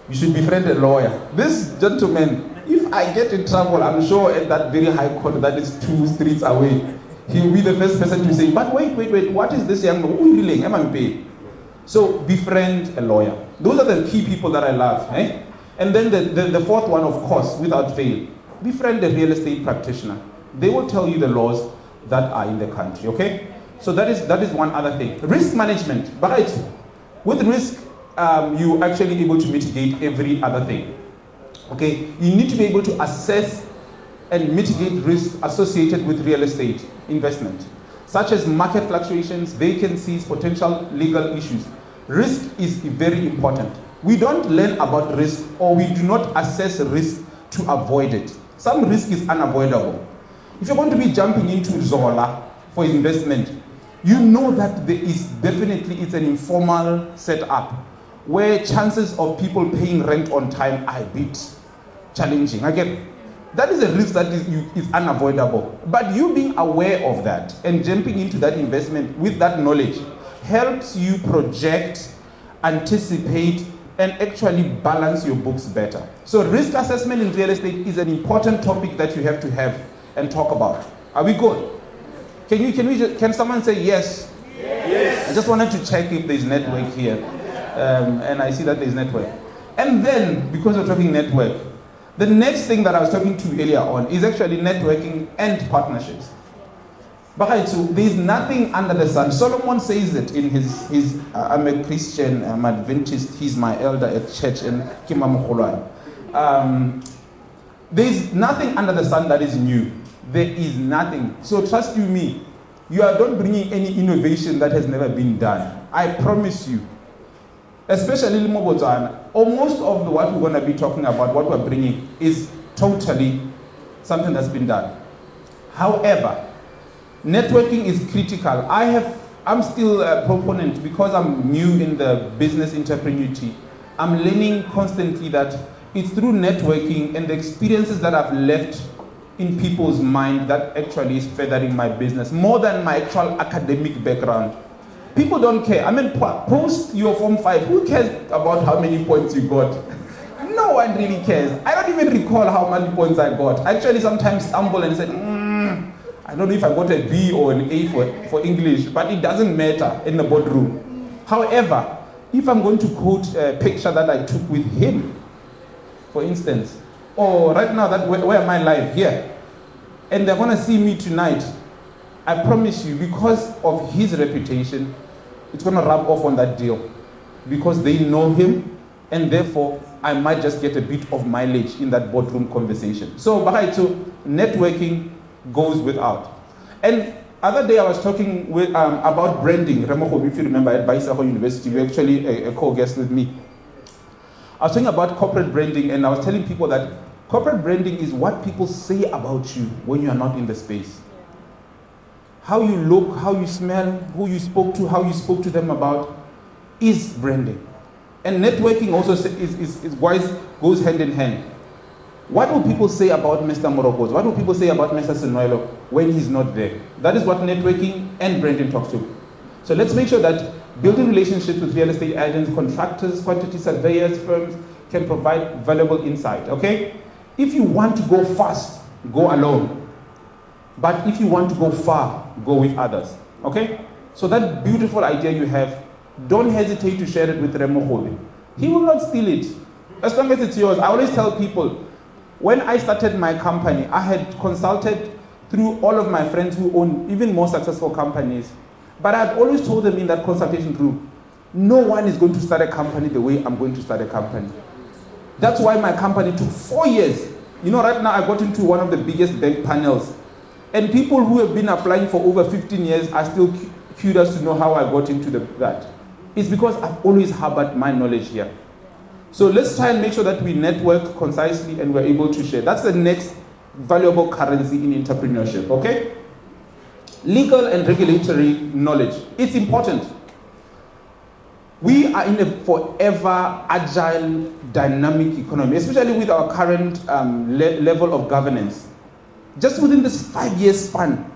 You should befriend a lawyer. This gentleman, if I get in trouble, I'm sure at that very high court that is 2 streets away, he'll be the first person to say, but wait, what is this young man? Who really am I paying? So befriend a lawyer. Those are the key people that I love. Eh? And then the 4th one, of course, without fail, befriend a real estate practitioner. They will tell you the laws that are in the country, okay? So that is one other thing. Risk management. But with risk, you're actually able to mitigate every other thing. Okay? You need to be able to assess and mitigate risks associated with real estate investment, such as market fluctuations, vacancies, potential legal issues. Risk is very important. We don't learn about risk, or we do not assess risk to avoid it. Some risk is unavoidable. If you're going to be jumping into Zola for investment, you know that there is definitely, it's an informal setup where chances of people paying rent on time are a bit challenging. Again, that is a risk that is unavoidable. But you being aware of that and jumping into that investment with that knowledge helps you project, anticipate, and actually balance your books better. So risk assessment in real estate is an important topic that you have and talk about. Are we good? Can someone say yes? Yes. I just wanted to check if there's network here. And I see that there's network. And then, because we're talking network, the next thing that I was talking to earlier on is actually networking and partnerships. But so there's nothing under the sun. Solomon says it in his I'm a Christian, I'm Adventist, he's my elder at church in Kimamukholwane. There's nothing under the sun that is new. There is nothing. So trust you me, you are not bringing any innovation that has never been done. I promise you. Especially Mogobe, almost of what we're going to be talking about, what we're bringing, is totally something that's been done. However, networking is critical. I'm still a proponent because I'm new in the business entrepreneurship. I'm learning constantly that it's through networking and the experiences that I've left in people's mind that actually is feathering my business more than my actual academic background. People don't care. I mean, post your Form 5. Who cares about how many points you got? No one really cares. I don't even recall how many points I got. I actually sometimes stumble and say, I don't know if I got a B or an A for English, but it doesn't matter in the boardroom. However, if I'm going to quote a picture that I took with him, for instance, or right now, where am I live? Here. And they're going to see me tonight. I promise you, because of his reputation, it's going to rub off on that deal. Because they know him, and therefore, I might just get a bit of mileage in that boardroom conversation. So networking goes without. And other day I was talking about branding. Mogobe, if you remember, at Baisaho University, we actually a co-guest with me. I was talking about corporate branding, and I was telling people that corporate branding is what people say about you when you are not in the space. How you look, how you smell, who you spoke to, how you spoke to them about is branding. And networking also goes hand in hand. What will people say about Mr. Morokotso? What will people say about Mr. Senuelo when he's not there? That is what networking and branding talks to. So let's make sure that building relationships with real estate agents, contractors, quantity surveyors, firms can provide valuable insight, okay? If you want to go fast, go alone. But if you want to go far, go with others, okay? So that beautiful idea you have, don't hesitate to share it with Mogobe. He will not steal it. As long as it's yours. I always tell people, when I started my company, I had consulted through all of my friends who own even more successful companies. But I've always told them in that consultation group, no one is going to start a company the way I'm going to start a company. That's why my company took 4 years. You know, right now I got into one of the biggest bank panels. And people who have been applying for over 15 years are still curious to know how I got into that. It's because I've always harbored my knowledge here. So let's try and make sure that we network concisely and we're able to share. That's the next valuable currency in entrepreneurship, okay? Legal and regulatory knowledge. It's important. We are in a forever agile, dynamic economy, especially with our current level of governance. Just within this 5-year span,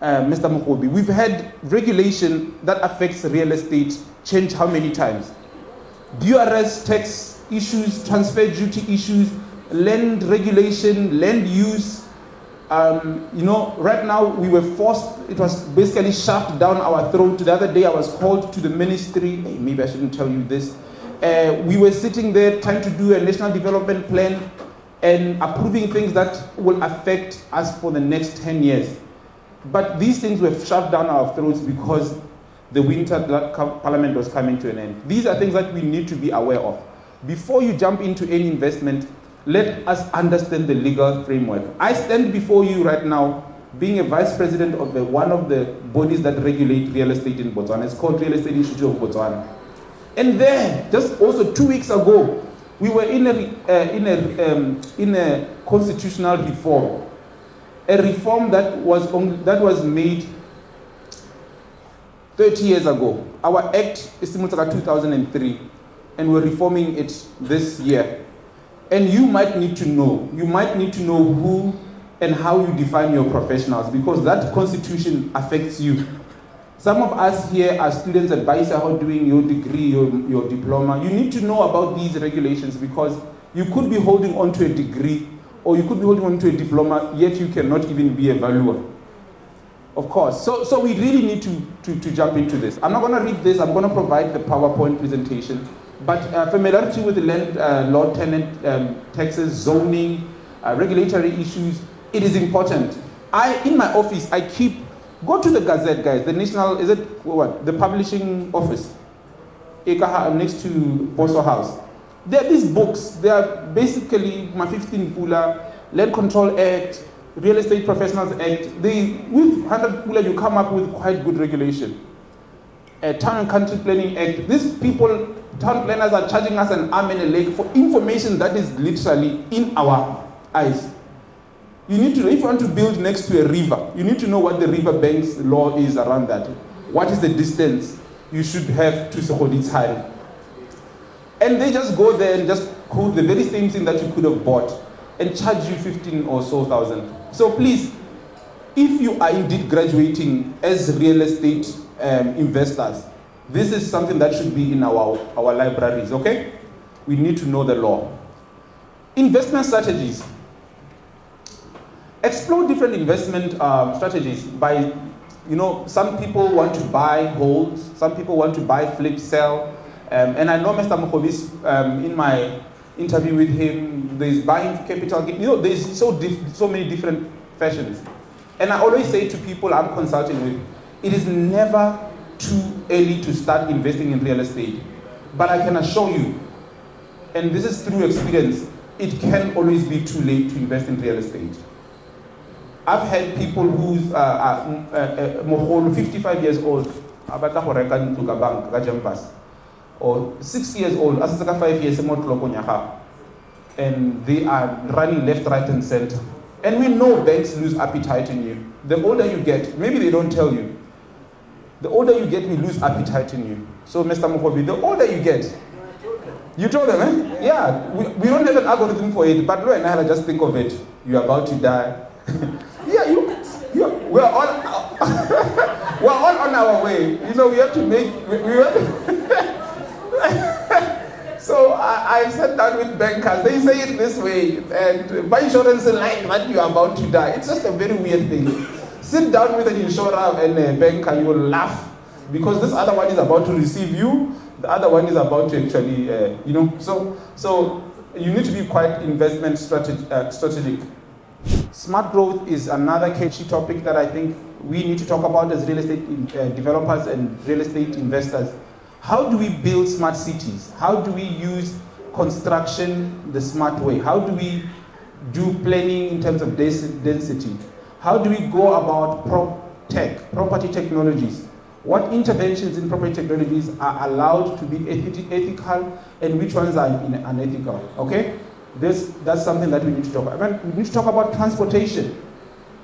Mr. Mogobe, we've had regulation that affects real estate change how many times? DRS tax issues, transfer duty issues, land regulation, land use. Right now we were forced, it was basically shoved down our throat. The other day I was called to the ministry, maybe I shouldn't tell you this. We were sitting there trying to do a national development plan and approving things that will affect us for the next 10 years. But these things were shoved down our throats because the winter parliament was coming to an end. These are things that we need to be aware of. Before you jump into any investment, let us understand the legal framework. I stand before you right now being a vice president of one of the bodies that regulate real estate in Botswana. It's called Real Estate Institute of Botswana. And there, just also 2 weeks ago, we were in a constitutional reform. A reform that was made 30 years ago. Our act is 2003, and we're reforming it this year. And you might need to know who and how you define your professionals, because that constitution affects you. Some of us here are students at Baisaho doing your degree, your diploma. You need to know about these regulations because you could be holding on to a degree or you could be holding on to a diploma, yet you cannot even be a valuer. Of course. So we really need to jump into this. I'm not going to read this. I'm going to provide the PowerPoint presentation. But familiarity with the land law, tenant taxes, zoning, regulatory issues, it is important. In my office, go to the Gazette, guys, the national, the publishing office, next to Boso House. There are these books. They are basically my 15 Pula, Land Control Act, Real Estate Professionals Act. With 100 Pula, you come up with quite good regulation. Town and Country Planning Act. These people, town planners, are charging us an arm and a leg for information that is literally in our eyes. You need to know, if you want to build next to a river, you need to know what the river bank's law is around that. What is the distance you should have to Sokoditari? And they just go there and just quote the very same thing that you could have bought and charge you 15 or so thousand. So please, if you are indeed graduating as real estate investors, this is something that should be in our libraries, okay? We need to know the law. Investment strategies. Explore different investment strategies by, some people want to buy, hold, some people want to buy, flip, sell. And I know Mr. Mogobe's, in my interview with him, there's buying capital. There's so many different fashions. And I always say to people I'm consulting with, it is never too early to start investing in real estate. But I can assure you, and this is through experience, it can always be too late to invest in real estate. I've had people who's 55 years old, or 6 years old, 5 years, and they are running left, right, and center. And we know banks lose appetite in you. The older you get, maybe they don't tell you, the older you get, we lose appetite in you. So, Mr. Mogobe, the older you get, you told them, eh? Yeah, we don't have an algorithm for it, but and I just think of it. You're about to die. Yeah, we're all on our way. We have to make. So I sat down with bankers. They say it this way, and buy insurance like that you're about to die. It's just a very weird thing. Sit down with an insurer and a banker, you will laugh. because this other one is about to receive you, the other one is about to actually, so you need to be quite investment strategic. Smart growth is another catchy topic that I think we need to talk about as real estate developers and real estate investors. How do we build smart cities? How do we use construction the smart way? How do we do planning in terms of density? How do we go about property technologies? What interventions in property technologies are allowed to be ethical and which ones are unethical? Okay? That's something that we need to talk about. We need to talk about transportation.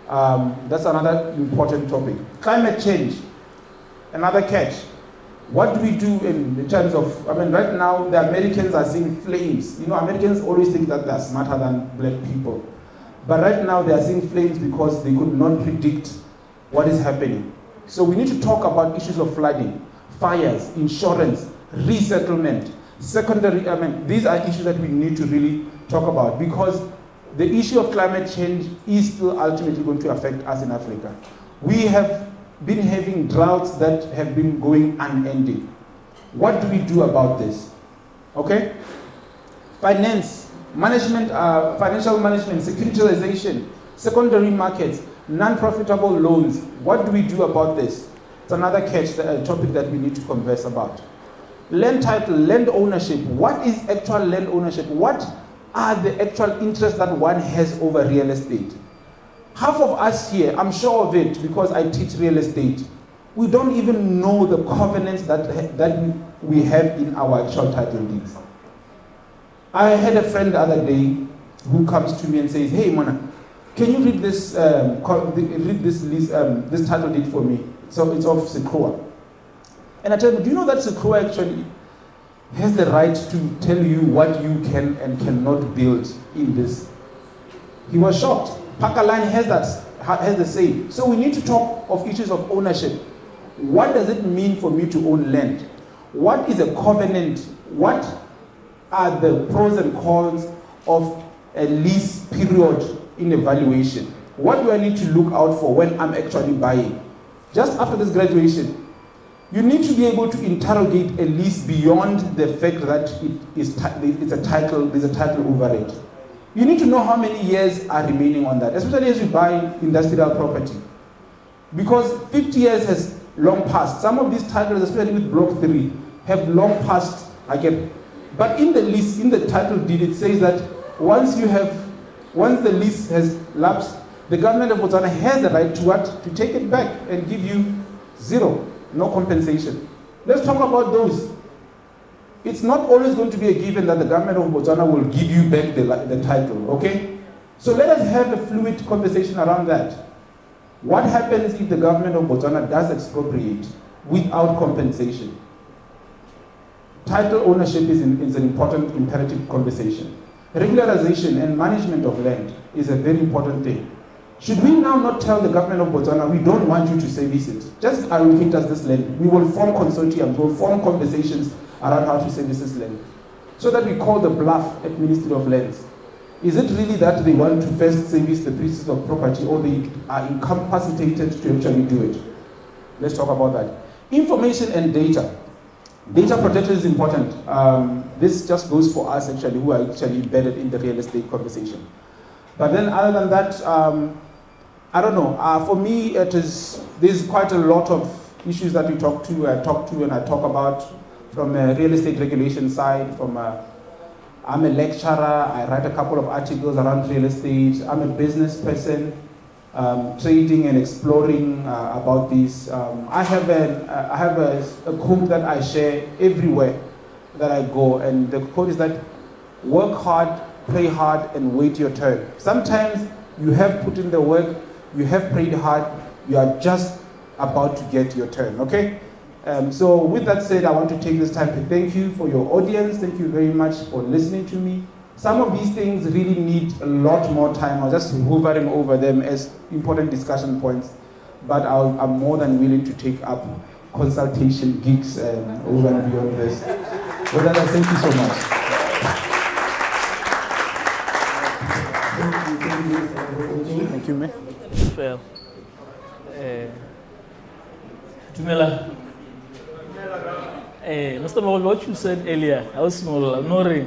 That's another important topic. Climate change, another catch. What do we do in terms of, right now the Americans are seeing flames. Americans always think that they're smarter than black people. But right now they are seeing flames because they could not predict what is happening. So we need to talk about issues of flooding, fires, insurance, resettlement, secondary, these are issues that we need to really talk about because the issue of climate change is still ultimately going to affect us in Africa. We have been having droughts that have been going unending. What do we do about this? Okay? Finance, management, financial management, securitization, secondary markets, non-profitable loans. What do we do about this? It's another topic that we need to converse about. Land title, land ownership. What is actual land ownership? What are the actual interests that one has over real estate? Half of us here, I'm sure of it because I teach real estate, we don't even know the covenants that we have in our actual title deeds. I had a friend the other day who comes to me and says, "Hey Mona, can you read this lease, this title deed for me?" So it's of Sekroa. And I tell him, do you know that Sekroa actually has the right to tell you what you can and cannot build in this? He was shocked. Pakaline has the same. So we need to talk of issues of ownership. What does it mean for me to own land? What is a covenant? What are the pros and cons of a lease period in evaluation? What do I need to look out for when I'm actually buying? Just after this graduation, you need to be able to interrogate a lease beyond the fact that there's a title over it. You need to know how many years are remaining on that, especially as you buy industrial property. Because 50 years has long passed. Some of these titles, especially with Block 3, have long passed again. But in the lease, in the title deed, it says that once the lease has lapsed, the government of Botswana has the right to what? To take it back and give you zero. No compensation. Let's talk about those. It's not always going to be a given that the government of Botswana will give you back the title, okay? So let us have a fluid conversation around that. What happens if the government of Botswana does expropriate without compensation? Title ownership is an important imperative conversation. Regularization and management of land is a very important thing. Should we now not tell the government of Botswana, we don't want you to service it, just allocate us this land. We will form consortiums, we'll form conversations around how to service this land. So that we call the bluff at Ministry of Lands. Is it really that they want to first service the pieces of property or they are incapacitated to actually do it? Let's talk about that. Information and data. Data protection is important. This just goes for us actually who are actually embedded in the real estate conversation. But then other than that, I don't know. For me, there's quite a lot of issues that I talk about from a real estate regulation side. I'm a lecturer. I write a couple of articles around real estate. I'm a business person, trading and exploring about this. I have a quote that I share everywhere that I go, and the quote is that work hard, play hard, and wait your turn. Sometimes you have put in the work, you have prayed hard, you are just about to get your turn, okay? So with that said, I want to take this time to thank you for your audience. Thank you very much for listening to me. Some of these things really need a lot more time. I was just hovering over them as important discussion points, but I'm more than willing to take up consultation gigs over and beyond this. With that, thank you so much. Thank you, man. Dumela. Mr. Mogobe, what you said earlier, I was small, I'm not really,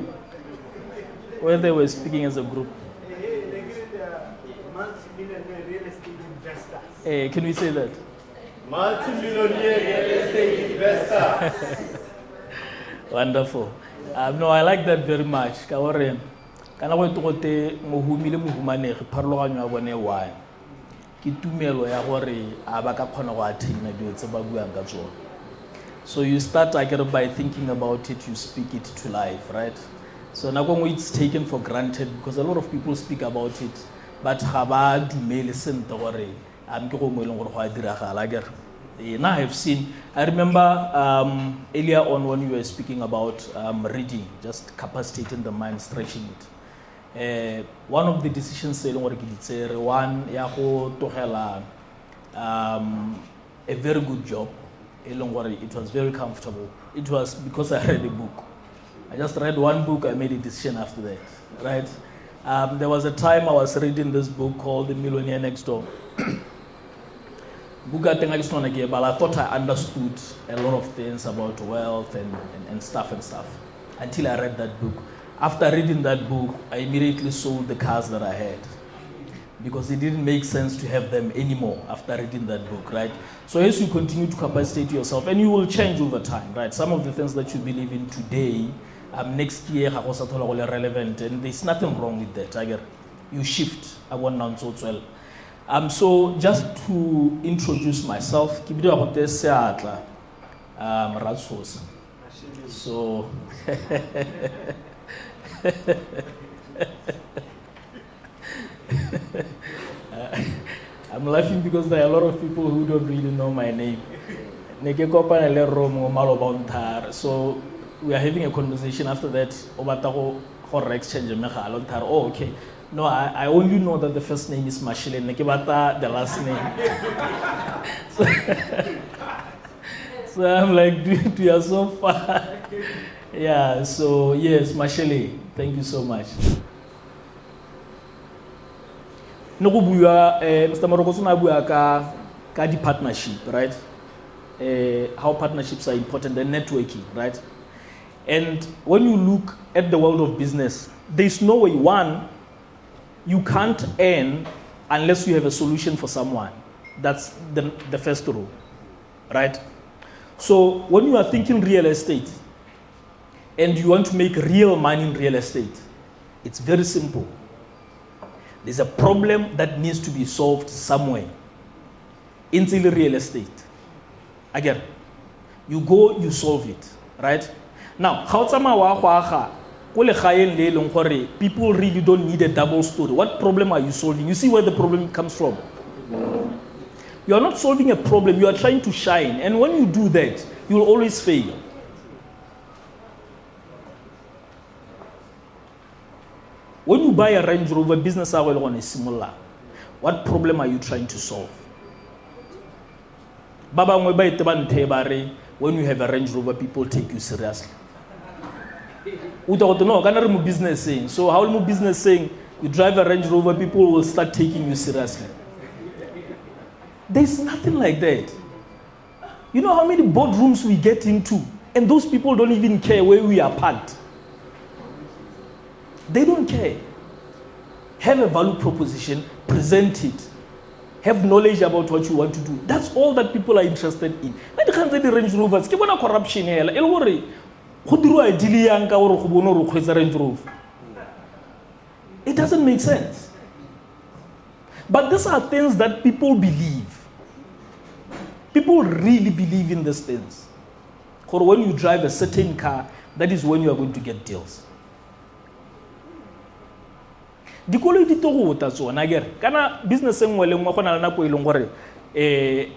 where they were speaking as a group. Multi-millionaire real estate investors. Can we say that? Multi-millionaire real estate investors. Wonderful. No, I like that very much. Kana go togote mohumile mohumanegi pharologanyo ya bone why ke tumelo ya gore a ba ka khona go athaina dio tse ba buang ka tsona. So you start by thinking about it, you speak it to life, right? So now it's taken for granted because a lot of people speak about it, but ga ba dumele sente gore am ke go mo eleng gore go a diragala akere. Now I remember earlier on when you were speaking about reading, just capacitating the mind, stretching it. One of the decisions one ya go togela a very good job. It was very comfortable. It was because I read a book. I just read one book, I made a decision after that, right? There was a time I was reading this book called The Millionaire Next Door. But I thought I understood a lot of things about wealth and stuff until I read that book. After reading that book, I immediately sold the cars that I had because it didn't make sense to have them anymore after reading that book, right? So as you continue to capacitate yourself, and you will change over time, right? Some of the things that you believe in today, next year, relevant, and there's nothing wrong with that. You shift. I want now so well. So just to introduce myself, Seatla, Ratshosa. So I'm laughing because there are a lot of people who don't really know my name. Lerumo, so we are having a conversation after that. Exchange. Oh, okay. No, I only know that the first name is Mashile, Nekibata, the last name. So I'm like, dude, we are so far. Yeah, so yes, Mashile, thank you so much. Mr. Morokotso nabuya ka di partnership, right? How partnerships are important, and networking, right? And when you look at the world of business, there's no way, one, you can't earn unless you have a solution for someone. That's the first rule, right? So when you are thinking real estate and you want to make real money in real estate, it's very simple. There's a problem that needs to be solved somewhere. In real estate. Again, you go, you solve it, right? Now, people really don't need a double story. What problem are you solving? You see where the problem comes from. You are not solving a problem, you are trying to shine. And when you do that, you will always fail. When you buy a Range Rover, business is similar. What problem are you trying to solve? When you have a Range Rover, people take you seriously. Business saying. So how will business saying you drive a Range Rover, people will start taking you seriously? There's nothing like that. You know how many boardrooms we get into, and those people don't even care where we are parked. They don't care. Have a value proposition, present it. Have knowledge about what you want to do. That's all that people are interested in. When it comes to the Range Rovers, keep on corruption here. It doesn't make sense. But these are things that people believe. People really believe in these things. Or when you drive a certain car, that is when you are going to get deals. Dikolo di togo ta tsona gere kana business engwe le ngwa gona le nako ile ngore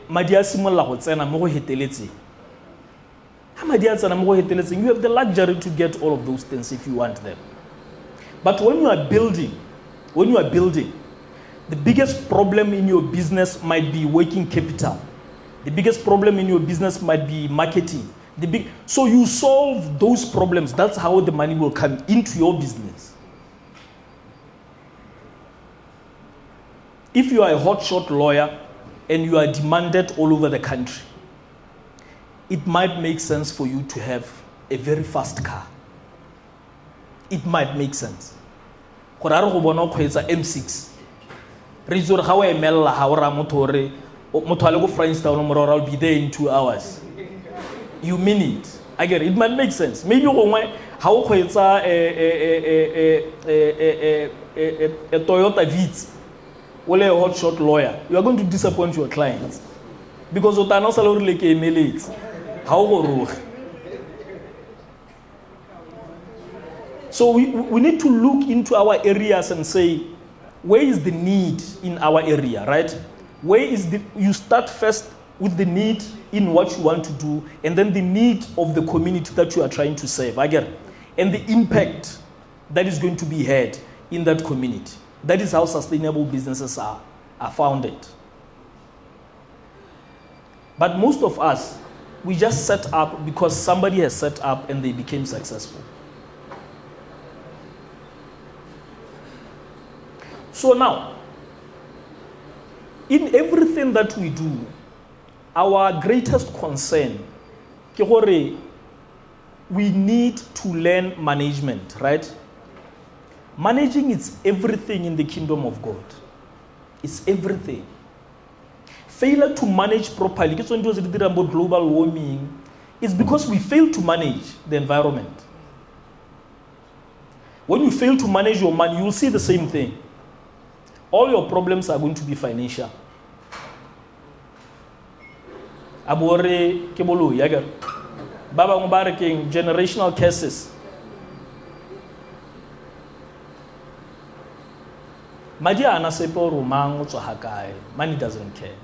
madi a simolla go tsena mo go heteletse ha madi a tsena mo go heteletse you have the luxury to get all of those things if you want them. But when you are building the biggest problem in your business might be working capital. The biggest problem in your business might be marketing. So you solve those problems. That's how the money will come into your business. If you are a hotshot lawyer and you are demanded all over the country, it might make sense for you to have a very fast car. It might make sense. Gore a re go bona o kgweetsa M6. Re itse gore ga o emella ga o ra motho a le go Frankstown more I'll be there in 2 hours. You mean it. I get it. It might make sense. Maybe gongwe ga o kgweetsa a Toyota Vitz, o le a hotshot lawyer, you are going to disappoint your clients because o tana sa le gore le ke emeletse ga o go roge. So we need to look into our areas and say, where is the need in our area, right? Where is you start first with the need in what you want to do, and then the need of the community that you are trying to serve, again, and the impact that is going to be had in that community. That is how sustainable businesses are founded. But most of us, we just set up because somebody has set up and they became successful. So now, in everything that we do, our greatest concern, we need to learn management, right? Managing is everything in the kingdom of God. It's everything. Failure to manage properly, about global warming, is because we fail to manage the environment. When you fail to manage your money, you'll see the same thing. All your problems are going to be financial. Abore kebolo yagar. Baba ngubaraking generational curses. Madia anasepo romang hakai. Money doesn't care.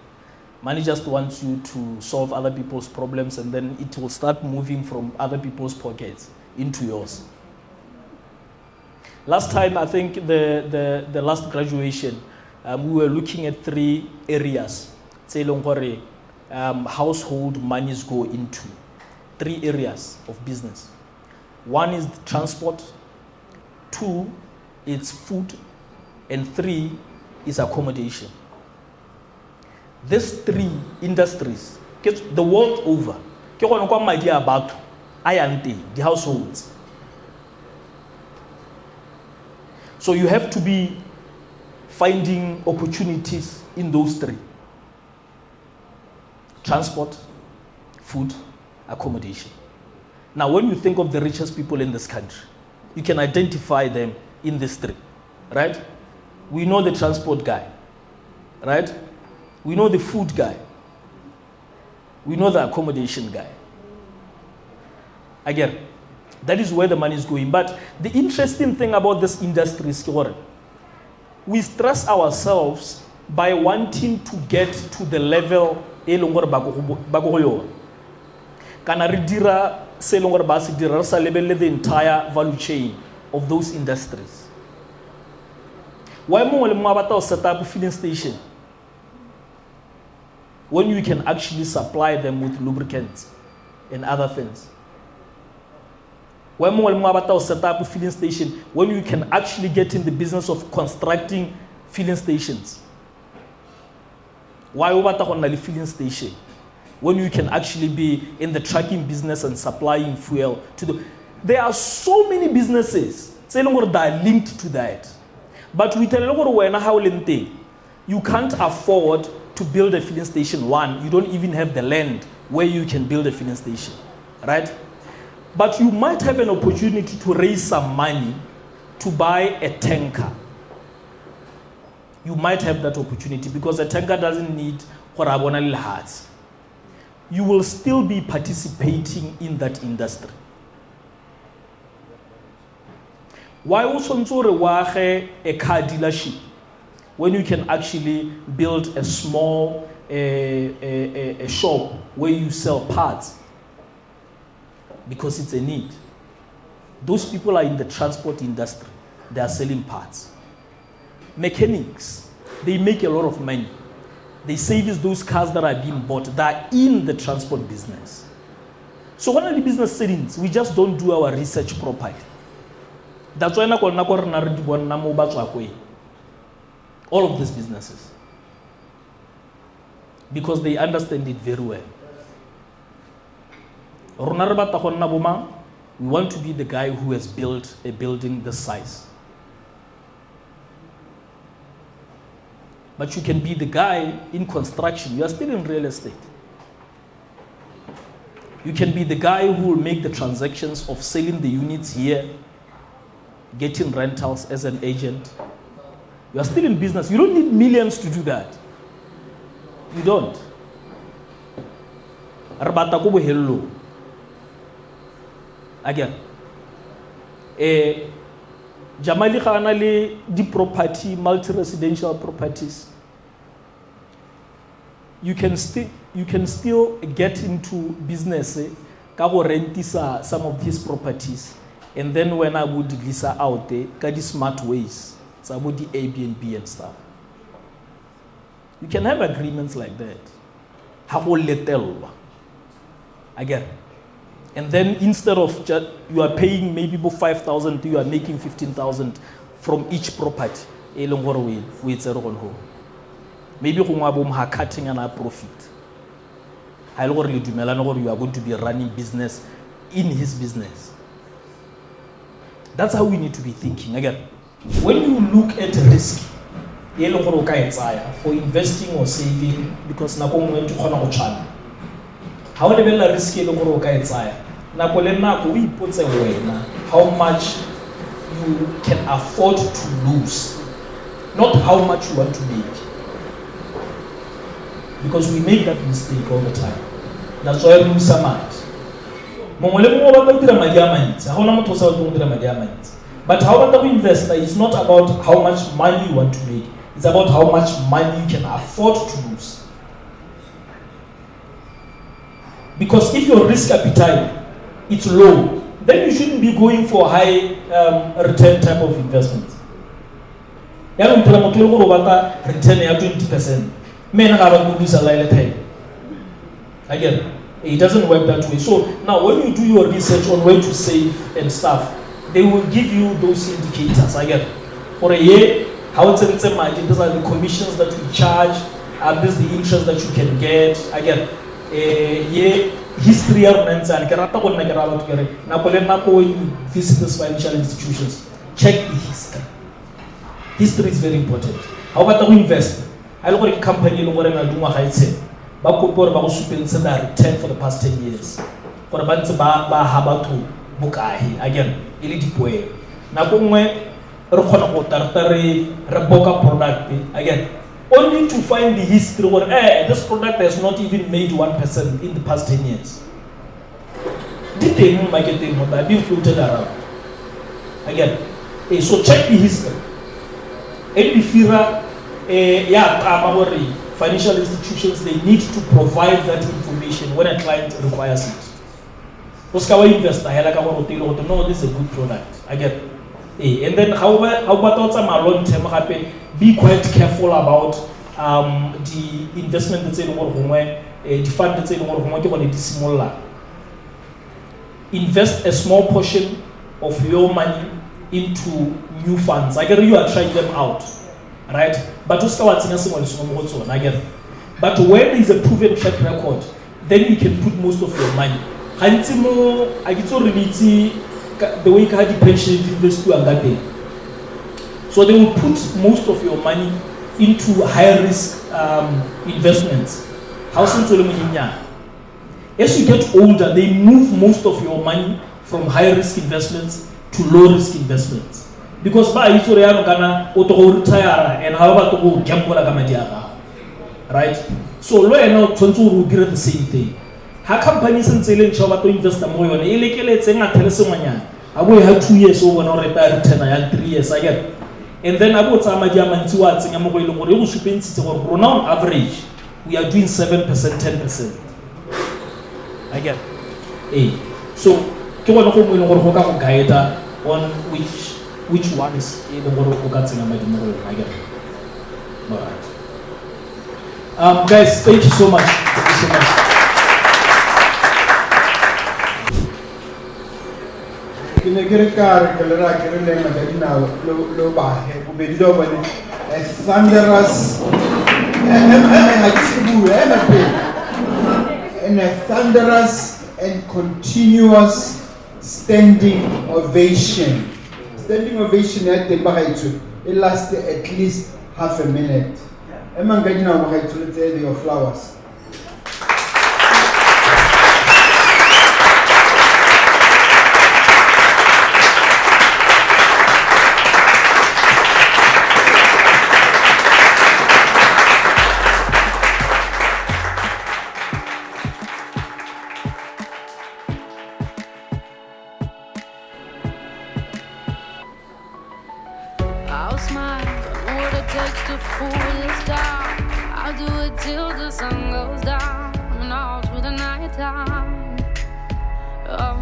Money just wants you to solve other people's problems, and then it will start moving from other people's pockets into yours. Last time, I think the last graduation, we were looking at 3 areas. Household monies go into 3 areas of business. 1 is transport, 2 is food, and 3 is accommodation. These 3 industries, the world over, about the households. So you have to be finding opportunities in those 3. Transport, food, accommodation. Now, when you think of the richest people in this country, you can identify them in these 3, right? We know the transport guy, right? We know the food guy. We know the accommodation guy. Again, that is where the money is going. But the interesting thing about this industry is we stress ourselves by wanting to get to the level the entire value chain of those industries. Why more set up a filling station when you can actually supply them with lubricants and other things? Why more set up a filling station when you can actually get in the business of constructing filling stations? Why over the filling station when you can actually be in the trucking business and supplying fuel to the... There are so many businesses that are linked to that. But we tell you, you can't afford to build a filling station. 1, you don't even have the land where you can build a filling station, right? But you might have an opportunity to raise some money to buy a tanker. You might have that opportunity because a tanker doesn't need horabonal hearts. You will still be participating in that industry. Why also a car dealership when you can actually build a small a shop where you sell parts? Because it's a need. Those people are in the transport industry. They are selling parts. Mechanics, they make a lot of money. They service those cars that are being bought. They are in the transport business. So one of the business settings, we just don't do our research properly. That's why all of these businesses, because they understand it very well. Rona re batla go nna bo mang? We want to be the guy who has built a building this size. But you can be the guy in construction. You are still in real estate. You can be the guy who will make the transactions of selling the units here, getting rentals as an agent. You are still in business. You don't need millions to do that. You don't. Rabata ko bohello. Again. Jamali khana le di property, multi-residential properties. You can still get into business ka go rentisa some of these properties, and then when I would lease out there, ka di smart ways, so about the Airbnb and stuff. You can have agreements like that. Ha go letelwa. Again. And then instead of you are paying maybe 5,000, you are making 15,000 from each property. Maybe you are cutting a profit. You are going to be running business in his business. That's how we need to be thinking. Again, when you look at risk, for investing or saving, because how do you risk how much you can afford to lose, not how much you want to make. Because we make that mistake all the time. That's why we lose some money. But how about investor? It's not about how much money you want to make. It's about how much money you can afford to lose. Because if your risk appetite is low, then you shouldn't be going for high return type of investments. Return 20%. Again, it doesn't work that way. So now when you do your research on where to save and stuff, they will give you those indicators. Again, for a year, how it's these are the commissions that we charge, this is the interest that you can get. Again, history of Nansan, when you visit these financial institutions, check the history. History is very important. How about the investor? I look at a company in the return for the past 10 years. For the banks habatu bukai again, ilitipoe. Napungwe Raboka product again. Only to find the history where this product has not even made 1% in the past 10 years. Detail marketing have been floated around. Again, so check the history. Financial institutions, they need to provide that information when a client requires it. Investor, no, this is a good product. Again, and then how about some long term happen? Be quite careful about the investment that's in the fund that's in smaller. Invest a small portion of your money into new funds. Again, you are trying them out, right? But again, but when there is a proven track record, then you can put most of your money. The way you can pension invest to Angate. So they will put most of your money into high risk investments. As you get older, they move most of your money from high risk investments to low risk investments. Because by retire and however to go gamble right? So low and now will get the same thing. How companies and selling to invest more on I will have 2 years over or retire 10 and 3 years again. And then about Samadiaman towards on average, we are doing 7%, 10%. Again. So on which one is the again. Alright. Guys, thank you so much. Thank you so much. thunderous and continuous standing ovation. Standing ovation at the Bahaitu, it lasts at least half a minute. Emangajina Bahaitu, let's say your flowers. I'll smile, know what it takes to fool this town. I'll do it till the sun goes down and all through the night time. Oh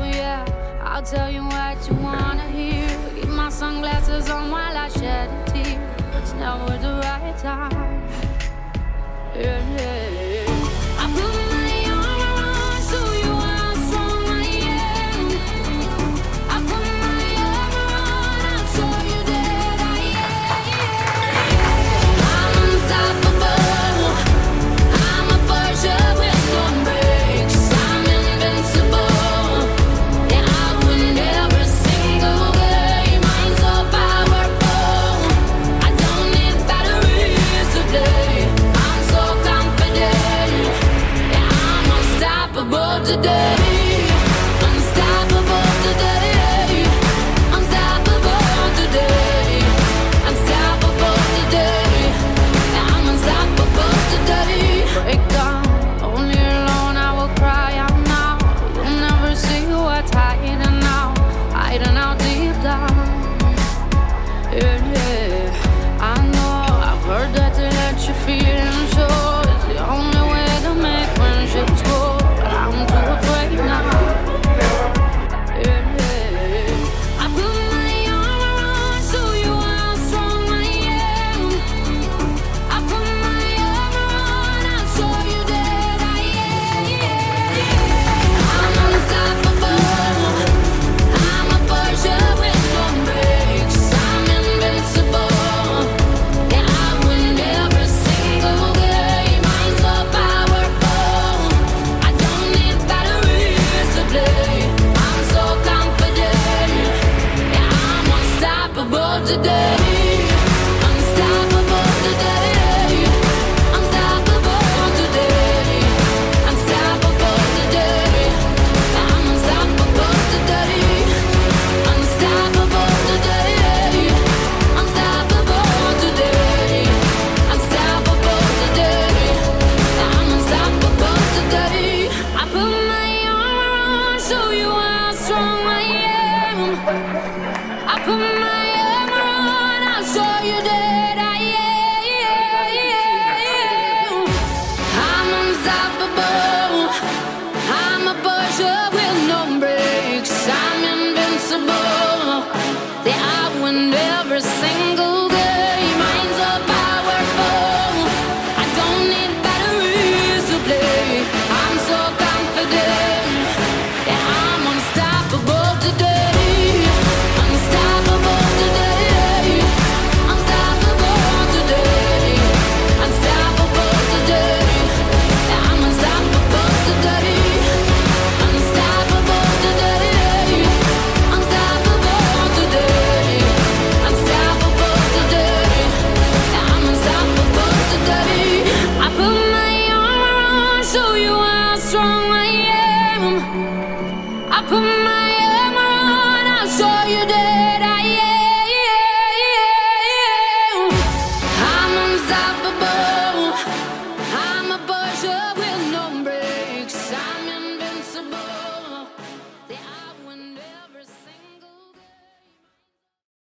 yeah, I'll tell you what you wanna hear. Keep my sunglasses on while I shed a tear. It's never the right time. Yeah. I put my arm around so you how strong I am. I put my arm around, I'll show you that I am. I'm unstoppable. I'm a Persia with no brakes. I'm invincible. Yeah, I win every single game. I'm so powerful. I don't need batteries today. I'm so confident. Yeah, I'm unstoppable today. Unstoppable today. Unstoppable today. Unstoppable today. Yeah, I'm unstoppable today. Break down, only alone I will cry out now. You'll never see what's hiding out deep down. Yeah. I know, I've heard that to let you feel and show is the only way to make friendships grow. But I'm too afraid now. Yeah. I put my arm around, show you how strong I am. I put my arm around, I'll show you that I am. I'm unstoppable. I'm a Persia with no brakes. I'm invincible. Yeah, I win every single game. I'm so powerful. I don't need batteries to play. I'm so confident. Yeah, I'm unstoppable today. Unstoppable today. Unstoppable today. Unstoppable today. I'm unstoppable today. Unstoppable today. Unstoppable today. Unstoppable today. I'm unstoppable today. I put my arm around, show you how strong I am. I put my arm around, I'll show you that I am. I'm unstoppable. I'm a Persia with no brakes. I'm invincible. Yeah, I win every single game. I'm so powerful. I don't need batteries to play. I'm so confident. Yeah, I'm unstoppable today. Unstoppable today. Unstoppable today. Unstoppable today. Yeah, I'm unstoppable today. Unstoppable today. Unstoppable today. Unstoppable today. Yeah, I'm unstoppable today. I put my arm around, show you how strong I am. I put my